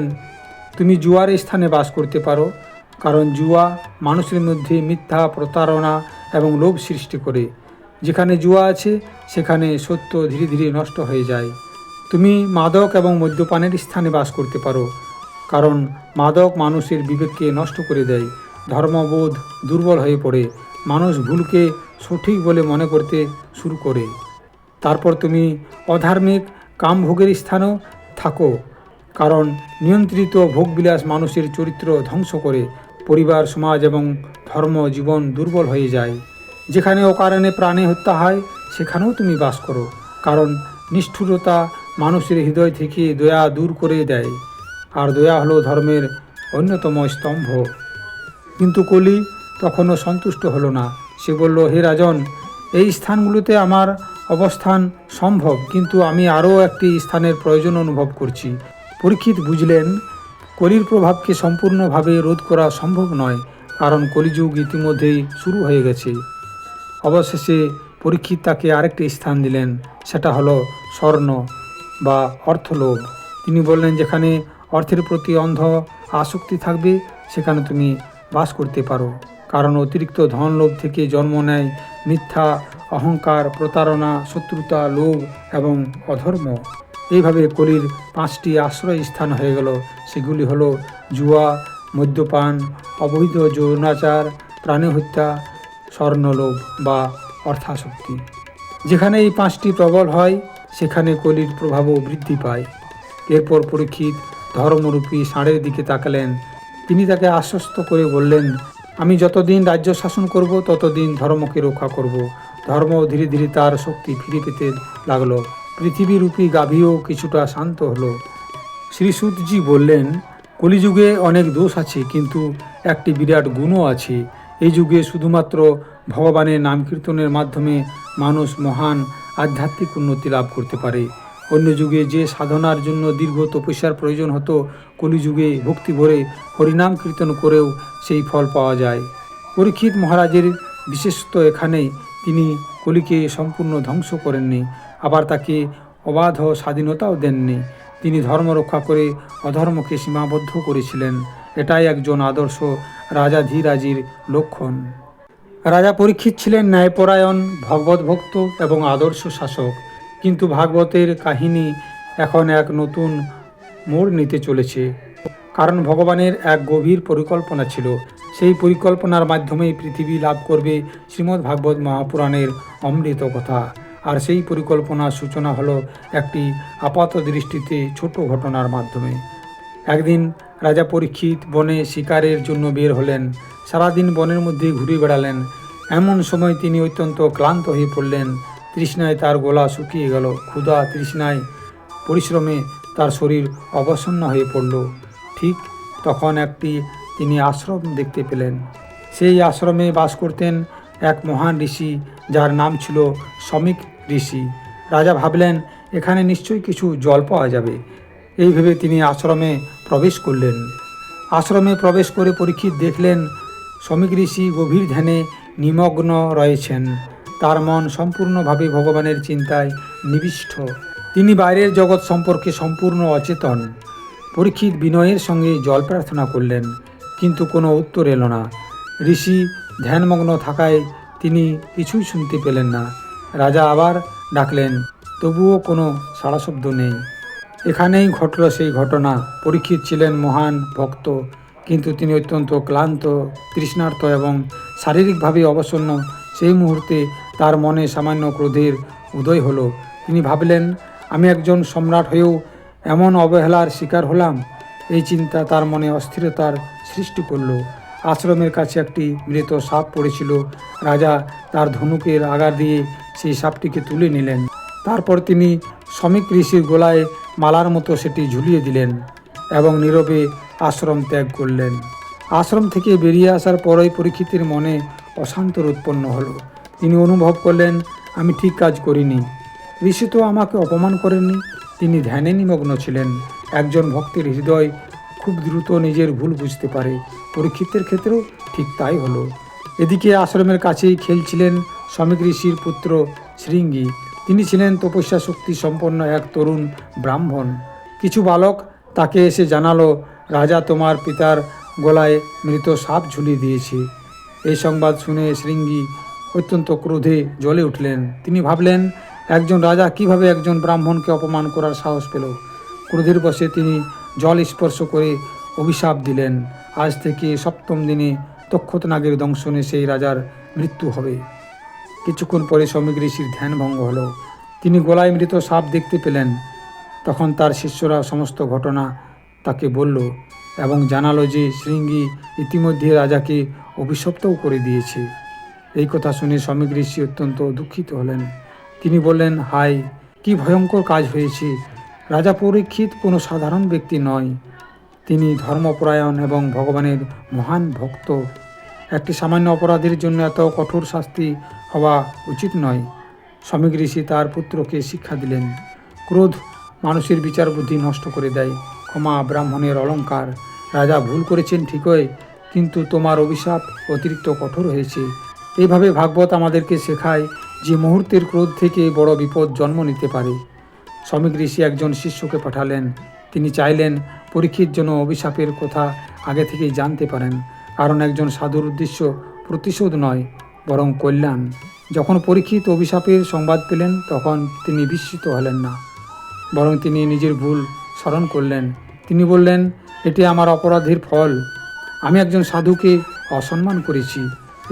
তুমি জুয়ার স্থানে বাস করতে পারো, কারণ জুয়া মানুষের মধ্যে মিথ্যা, প্রতারণা এবং লোভ সৃষ্টি করে। যেখানে জুয়া আছে সেখানে সত্য ধীরে ধীরে নষ্ট হয়ে যায়। তুমি মাদক এবং মদ্যপানের স্থানে বাস করতে পারো, কারণ মাদক মানুষের বিবেককে নষ্ট করে দেয়, ধর্মবোধ দুর্বল হয়ে পড়ে, মানুষ ভুলকে সঠিক বলে মনে করতে শুরু করে। তারপর তুমি অধার্মিক কামভোগের স্থানেও থাকো, কারণ নিয়ন্ত্রিত ভোগবিলাস মানুষের চরিত্র ধ্বংস করে, পরিবার, সমাজ এবং ধর্ম জীবন দুর্বল হয়ে যায়। যেখানে অকারণে প্রাণে হত্যা হয় সেখানেও তুমি বাস করো, কারণ নিষ্ঠুরতা মানুষের হৃদয় থেকে দয়া দূর করে দেয়, আর দয়া হলো ধর্মের অন্যতম স্তম্ভ। কিন্তু কলি তখনও সন্তুষ্ট হলো না। সে বলল, হে রাজন, এই স্থানগুলোতে আমার অবস্থান সম্ভব, কিন্তু আমি আরও একটি স্থানের প্রয়োজন অনুভব করছি। পরীক্ষিত বুঝলেন, কলির প্রভাবকে সম্পূর্ণভাবে রোধ করা সম্ভব নয়, কারণ কলিযুগ ইতিমধ্যেই শুরু হয়ে গেছে। অবশেষে পরীক্ষিত তাকে আরেকটি স্থান দিলেন, সেটা হলো স্বর্ণ বা অর্থলোভ। তিনি বললেন, যেখানে অর্থের প্রতি অন্ধ আসক্তি থাকবে সেখানে তুমি বাস করতে পারো, কারণ অতিরিক্ত ধন লোভ থেকে জন্ম নেয় মিথ্যা, অহংকার, প্রতারণা, শত্রুতা, লোভ এবং অধর্ম। এইভাবে কলির 5টি আশ্রয় স্থান হয়ে গেল। সেগুলি হলো জুয়া, মদ্যপান, অবৈধ যৌনাচার, প্রাণী হত্যা, স্বর্ণলোভ বা অর্থাসক্তি। যেখানে এই 5টি প্রবল হয় সেখানে কলির প্রভাবও বৃদ্ধি পায়। এরপর পরীক্ষিত ধর্মরূপী ষাঁড়ের দিকে তাকালেন। তিনি তাকে আশ্বস্ত করে বললেন, আমি যতদিন রাজ্য শাসন করব ততদিন ধর্মকে রক্ষা করব। ধর্ম ধীরে ধীরে তার শক্তি ফিরে পেতে লাগলো। পৃথিবীরূপী গাভীও কিছুটা শান্ত হলো। শ্রী সুতজি বললেন, কলিযুগে অনেক দোষ আছে, কিন্তু একটি বিরাট গুণও আছে। এই যুগে শুধুমাত্র ভগবানের নাম কীর্তনের মাধ্যমে মানুষ মহান আধ্যাত্মিক উন্নতি লাভ করতে পারে। অন্য যুগে যে সাধনার জন্য দীর্ঘ তপস্যার প্রয়োজন হতো, কলিযুগে ভক্তি ভরে হরিনাম কীর্তন করেও সেই ফল পাওয়া যায়। পরীক্ষিত মহারাজের বিশেষত্ব এখানেই, তিনি কলিকে সম্পূর্ণ ধ্বংস করেননি, আবার তাকে অবাধ স্বাধীনতাও দেননি। তিনি ধর্ম রক্ষা করে অধর্মকে সীমাবদ্ধ করেছিলেন। এটাই একজন আদর্শ রাজাধিরাজের লক্ষণ। রাজা পরীক্ষিত ছিলেন ন্যায়পরায়ণ, ভগবত ভক্ত এবং আদর্শ শাসক। কিন্তু ভাগবতের কাহিনী এখন এক নতুন মোড় নিতে চলেছে, কারণ ভগবানের এক গভীর পরিকল্পনা ছিল। সেই পরিকল্পনার মাধ্যমেই পৃথিবী লাভ করবে শ্রীমদ্ ভাগবত মহাপুরাণের অমৃত কথা। আর সেই পরিকল্পনার সূচনা হলো একটি আপাত দৃষ্টিতে ছোট ঘটনার মাধ্যমে। একদিন রাজা পরীক্ষিত বনে শিকারের জন্য বের হলেন। সারাদিন বনের মধ্যে ঘুরে বেড়ালেন। এমন সময় তিনি অত্যন্ত ক্লান্ত হয়ে পড়লেন। তৃষ্ণায় তার গলা শুকিয়ে গেল। ক্ষুধা, তৃষ্ণায়, পরিশ্রমে তার শরীর অবসন্ন হয়ে পড়ল। ঠিক তখন তিনি আশ্রম দেখতে পেলেন। সেই আশ্রমে বাস করতেন এক মহান ঋষি, যার নাম ছিল শমিক ঋষি। রাজা ভাবলেন, এখানে নিশ্চয়ই কিছু জল পাওয়া যাবে। এই ভেবে তিনি আশ্রমে প্রবেশ করলেন। আশ্রমে প্রবেশ করে পরীক্ষিত দেখলেন শমিক ঋষি গভীর ধ্যানে নিমগ্ন রয়েছেন। তার মন সম্পূর্ণভাবে ভগবানের চিন্তায় নিবিষ্ট। তিনি বাইরের জগৎ সম্পর্কে সম্পূর্ণ অচেতন। পরীক্ষিত বিনয়ের সঙ্গে জল প্রার্থনা করলেন, কিন্তু কোনো উত্তর এলো না। ঋষি ধ্যানমগ্ন থাকায় তিনি কিছুই শুনতে পেলেন না। রাজা আবার ডাকলেন, তবুও কোনো সাড়া শব্দ নেই। এখানেই ঘটল সেই ঘটনা। পরীক্ষিত ছিলেন মহান ভক্ত, কিন্তু তিনি অত্যন্ত ক্লান্ত, তৃষ্ণার্ত এবং শারীরিকভাবে অবসন্ন। সেই মুহূর্তে তার মনে সামান্য ক্রোধের উদয় হলো। তিনি ভাবলেন, আমি একজন সম্রাট হয়েও এমন অবহেলার শিকার হলাম। এই চিন্তা তার মনে অস্থিরতার সৃষ্টি করল। আশ্রমের কাছে একটি মৃত সাপ পড়েছিল। রাজা তার ধনুকের আঘাত দিয়ে সেই সাপটিকে তুলে নিলেন। তারপর তিনি শমিক ঋষির গলায় মালার মতো সেটি ঝুলিয়ে দিলেন এবং নীরবে আশ্রম ত্যাগ করলেন। আশ্রম থেকে বেরিয়ে আসার পরই পরীক্ষিতের মনে অশান্তি উৎপন্ন হলো। তিনি অনুভব করলেন, আমি ঠিক কাজ করিনি। ঋষি তো আমাকে অপমান করেননি। তিনি ধ্যানে নিমগ্ন ছিলেন। একজন ভক্তের হৃদয় খুব দ্রুত নিজের ভুল বুঝতে পারে। পরীক্ষিতের ক্ষেত্রেও ঠিক তাই হলো। এদিকে আশ্রমের কাছেই খেলছিলেন শমিক ঋষির পুত্র শৃঙ্গী। তিনি ছিলেন তপস্যা শক্তি সম্পন্ন এক তরুণ ব্রাহ্মণ। কিছু বালক তাকে এসে জানালো, রাজা তোমার পিতার গলায় মৃত সাপ ঝুলিয়ে দিয়েছে। এই সংবাদ শুনে শৃঙ্গী অত্যন্ত ক্রোধে জ্বলে উঠলেন। তিনি ভাবলেন, একজন রাজা কিভাবে একজন ব্রাহ্মণকে অপমান করার সাহস পেল। ক্রোধের বশে তিনি জল স্পর্শ করে অভিশাপ দিলেন, আজ থেকে 7ম দিনে তক্ষত নাগের দংশনে সেই রাজার মৃত্যু হবে। কিছুক্ষণ পরে শমিক ঋষির ধ্যান ভঙ্গ হলো। তিনি গলায় মৃত সাপ দেখতে পেলেন। তখন তার শিষ্যরা সমস্ত ঘটনা তাকে বলল এবং জানালো যে শৃঙ্গী ইতিমধ্যে রাজাকে অভিশপ্তও করে দিয়েছে। এই কথা শুনে শমিক ঋষি অত্যন্ত দুঃখিত হলেন। তিনি বললেন, হায়, কি ভয়ঙ্কর কাজ হয়েছে। রাজা পরীক্ষিত কোনো সাধারণ ব্যক্তি নয়। তিনি ধর্মপরায়ণ এবং ভগবানের মহান ভক্ত। একটি সামান্য অপরাধের জন্য এত কঠোর শাস্তি হওয়া উচিত নয়। শমিক ঋষি তার পুত্রকে শিক্ষা দিলেন, ক্রোধ মানুষের বিচার বুদ্ধি নষ্ট করে দেয়। ক্ষমা ব্রাহ্মণের অলংকার। রাজা ভুল করেছেন ঠিকই, কিন্তু তোমার অভিশাপ অতিরিক্ত কঠোর হয়েছে। এইভাবে ভাগবত আমাদেরকে শেখায় যে মুহূর্তের ক্রোধ থেকে বড় বিপদ জন্ম নিতে পারে। শমিক ঋষি একজন শিষ্যকে পাঠালেন। তিনি চাইলেন পরীক্ষিত যেন অভিশাপের কথা আগে থেকেই জানতে পারেন, কারণ একজন সাধুর উদ্দেশ্য প্রতিশোধ নয়, বরং কল্যাণ। যখন পরীক্ষিত অভিশাপের সংবাদ পেলেন, তখন তিনি বিস্মিত হলেন না, বরং তিনি নিজের ভুল স্মরণ করলেন। তিনি বললেন, এটি আমার অপরাধের ফল। আমি একজন সাধুকে অসম্মান করেছি।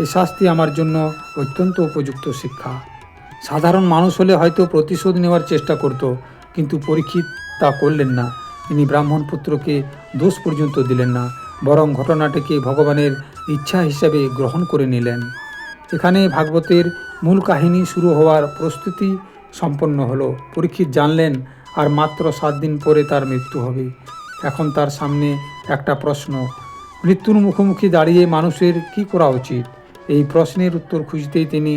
এই শাস্তি আমার জন্য অত্যন্ত উপযুক্ত শিক্ষা। সাধারণ মানুষ হলে হয়তো প্রতিশোধ নেওয়ার চেষ্টা করত, কিন্তু পরীক্ষিত তা করলেন না। তিনি ব্রাহ্মণ পুত্রকে দোষ পর্যন্ত দিলেন না, বরং ঘটনাটিকে ভগবানের ইচ্ছা হিসাবে গ্রহণ করে নিলেন। এখানে ভাগবতের মূল কাহিনী শুরু হওয়ার প্রস্তুতি সম্পন্ন হলো। পরীক্ষিত জানলেন আর মাত্র 7 দিন পরে তার মৃত্যু হবে। এখন তার সামনে একটা প্রশ্ন, মৃত্যুর মুখোমুখি দাঁড়িয়ে মানুষের কি করা উচিত? এই প্রশ্নের উত্তর খুঁজতেই তিনি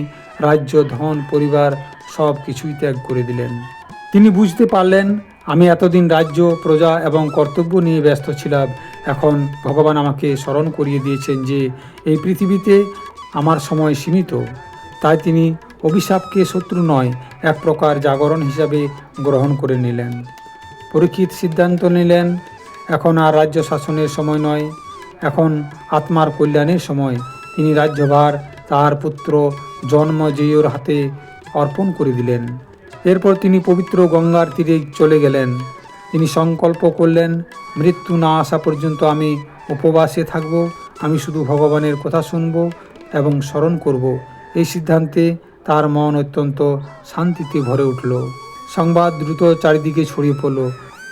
রাজ্য, ধন, পরিবার সব কিছুই ত্যাগ করে দিলেন। তিনি বুঝতে পারলেন, আমি এতদিন রাজ্য, প্রজা এবং কর্তব্য নিয়ে ব্যস্ত ছিলাম। এখন ভগবান আমাকে স্মরণ করিয়ে দিয়েছেন যে এই পৃথিবীতে আমার সময় সীমিত। তাই তিনি অভিশাপকে শত্রু নয়, এক প্রকার জাগরণ হিসাবে গ্রহণ করে নিলেন। পরীক্ষিত সিদ্ধান্ত নিলেন, এখন আর রাজ্য শাসনের সময় নয়, এখন আত্মার কল্যাণের সময়। তিনি রাজ্যভার তার পুত্র জন্মজয়ের হাতে অর্পণ করে দিলেন। এরপর তিনি পবিত্র গঙ্গার তীরে চলে গেলেন। তিনি সংকল্প করলেন, মৃত্যু না আসা পর্যন্ত আমি উপবাসে থাকব। আমি শুধু ভগবানের কথা শুনব এবং স্মরণ করব। এই সিদ্ধান্তে তার মন অত্যন্ত শান্তিতে ভরে উঠল। সংবাদ দ্রুত চারিদিকে ছড়িয়ে পড়ল।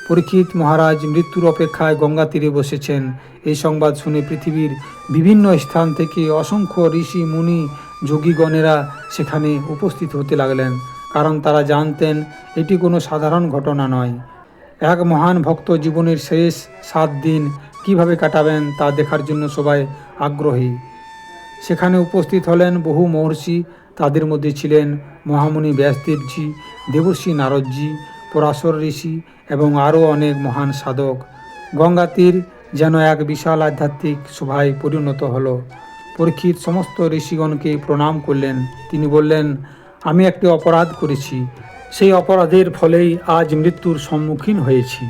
পরীক্ষিত মহারাজ মৃত্যুর অপেক্ষায় গঙ্গা তীরে বসেছেন। এই সংবাদ শুনে পৃথিবীর বিভিন্ন স্থান থেকে অসংখ্য ঋষি, মুনি, যোগীগণেরা সেখানে উপস্থিত হতে লাগলেন, কারণ তারা জানতেন এটি কোনো সাধারণ ঘটনা নয়। এক মহান ভক্ত জীবনের শেষ 7 দিন কিভাবে কাটাবেন তা দেখার জন্য সবাই আগ্রহী। সেখানে উপস্থিত হলেন বহু মহর্ষি। তাদের মধ্যে ছিলেন মহামুনি ব্যাসদেবজি, দেবর্ষি নারদজি, পরাশর ঋষি এবং আরও অনেক মহান সাধক। গঙ্গা তীর যেন এক বিশাল আধ্যাত্মিক সভায় পরিণত হলো। পরীক্ষিত সমস্ত ঋষিগণকে প্রণাম করলেন। তিনি বললেন, আমি একটি অপরাধ করেছি। সেই অপরাধের ফলেই আজ মৃত্যুর সম্মুখীন হয়েছি।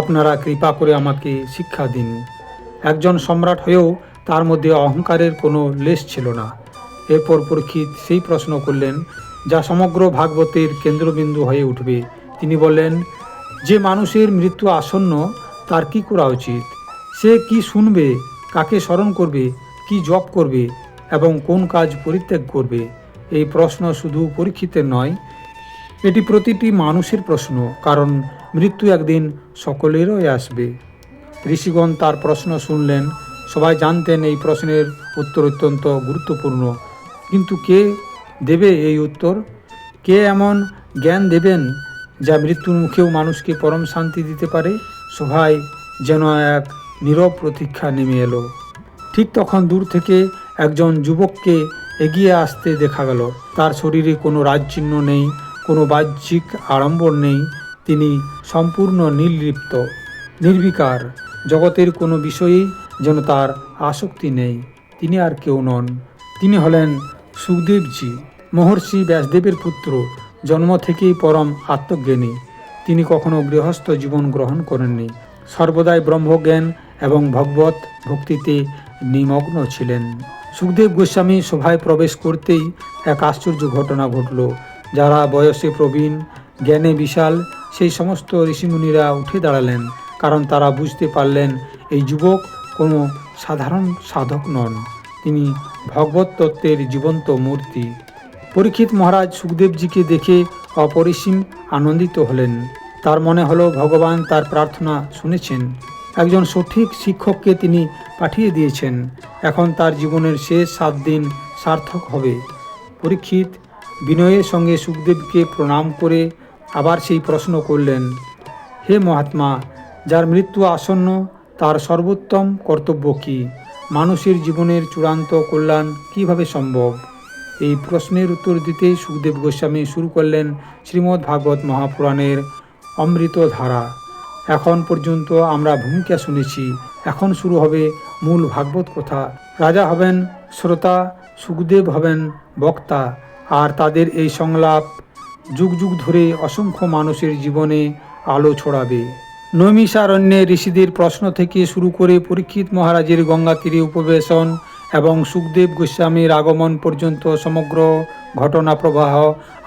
আপনারা কৃপা করে আমাকে শিক্ষা দিন। একজন সম্রাট হয়েও তার মধ্যে অহংকারের কোনো লেশ ছিল না। এরপর পরীক্ষিত সেই প্রশ্ন করলেন যা সমগ্র ভাগবতের কেন্দ্রবিন্দু হয়ে উঠবে। তিনি বললেন, যে মানুষের মৃত্যু আসন্ন তার কি করা উচিত? সে কি শুনবে, কাকে স্মরণ করবে, কি জপ করবে এবং কোন কাজ পরিত্যাগ করবে? এই প্রশ্ন শুধু পরীক্ষিতের নয়, এটি প্রতিটি মানুষের প্রশ্ন, কারণ মৃত্যু একদিন সকলেরই আসবে। ঋষিগণ তার প্রশ্ন শুনলেন। সবাই জানতেন এই প্রশ্নের উত্তর অত্যন্ত গুরুত্বপূর্ণ, কিন্তু কে দেবে এই উত্তর? কে এমন জ্ঞান দেবেন যা মৃত্যুর মুখেও মানুষকে পরম শান্তি দিতে পারে? সবাই যেন এক নীরব প্রতীক্ষা নেমে এলো। ঠিক তখন দূর থেকে একজন যুবককে এগিয়ে আসতে দেখা গেল। তার শরীরে কোনো রাজচিহ্ন নেই, কোনো বাহ্যিক আড়ম্বর নেই। তিনি সম্পূর্ণ নির্লিপ্ত, নির্বিকার। জগতের কোনো বিষয়েই যেন তার আসক্তি নেই। তিনি আর কেউ নন, তিনি হলেন সুখদেবজি, মহর্ষি ব্যাসদেবের পুত্র, জন্ম থেকেই পরম আত্মজ্ঞানী। তিনি কখনো গৃহস্থ জীবন গ্রহণ করেননি, সর্বদাই ব্রহ্মজ্ঞান এবং ভগবত ভক্তিতে নিমগ্ন ছিলেন। সুখদেব গোস্বামী সভায় প্রবেশ করতেই এক আশ্চর্য ঘটনা ঘটল। যারা বয়সে প্রবীণ, জ্ঞানে বিশাল, সেই সমস্ত ঋষিমুনিরা উঠে দাঁড়ালেন, কারণ তারা বুঝতে পারলেন এই যুবক কোনো সাধারণ সাধক নন, তিনি ভগবত তত্ত্বের জীবন্ত মূর্তি। পরীক্ষিত মহারাজ সুখদেবজিকে দেখে অপরিসীম আনন্দিত হলেন। তার মনে হলো ভগবান তার প্রার্থনা শুনেছেন, একজন সঠিক শিক্ষককে তিনি পাঠিয়ে দিয়েছেন। এখন তার জীবনের শেষ 7 দিন সার্থক হবে। পরীক্ষিত বিনয়ের সঙ্গে সুখদেবকে প্রণাম করে আবার সেই প্রশ্ন করলেন, হে মহাত্মা, যার মৃত্যু আসন্ন তার সর্বোত্তম কর্তব্য কী? মানুষের জীবনের চূড়ান্ত কল্যাণ কিভাবে সম্ভব? এই প্রশ্নের উত্তর দিতেই সুখদেব গোস্বামী শুরু করলেন শ্রীমদ্ ভাগবত মহাপুরাণের অমৃত ধারা। এখন পর্যন্ত আমরা ভূমিকা শুনেছি, এখন শুরু হবে মূল ভাগবত কথা। রাজা হবেন শ্রোতা, সুখদেব হবেন বক্তা, আর তাদের এই সংলাপ যুগ যুগ ধরে অসংখ্য মানুষের জীবনে আলো ছড়াবে। নৈমিষারণ্যে ঋষিদের প্রশ্ন থেকে শুরু করে পরীক্ষিত মহারাজের গঙ্গা তীরে উপবেশন এবং সুখদেব গোস্বামীর আগমন পর্যন্ত সমগ্র ঘটনা প্রবাহ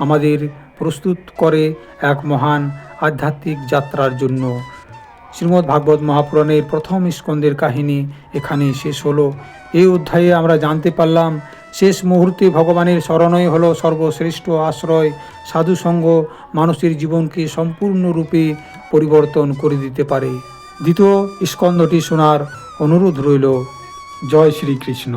আমাদের প্রস্তুত করে এক মহান আধ্যাত্মিক যাত্রার জন্য। শ্রীমদ্ ভাগবত মহাপুরাণের প্রথম স্কন্ধের কাহিনী এখানেই শেষ হলো। এই অধ্যায়ে আমরা জানতে পারলাম শেষ মুহূর্তে ভগবানের শরণই হলো সর্বশ্রেষ্ঠ আশ্রয়। সাধুসঙ্গ মানুষের জীবনকে সম্পূর্ণরূপে পরিবর্তন করে দিতে পারে। দ্বিতীয় স্কন্ধটি শোনার অনুরোধ রইল। জয় শ্রীকৃষ্ণ।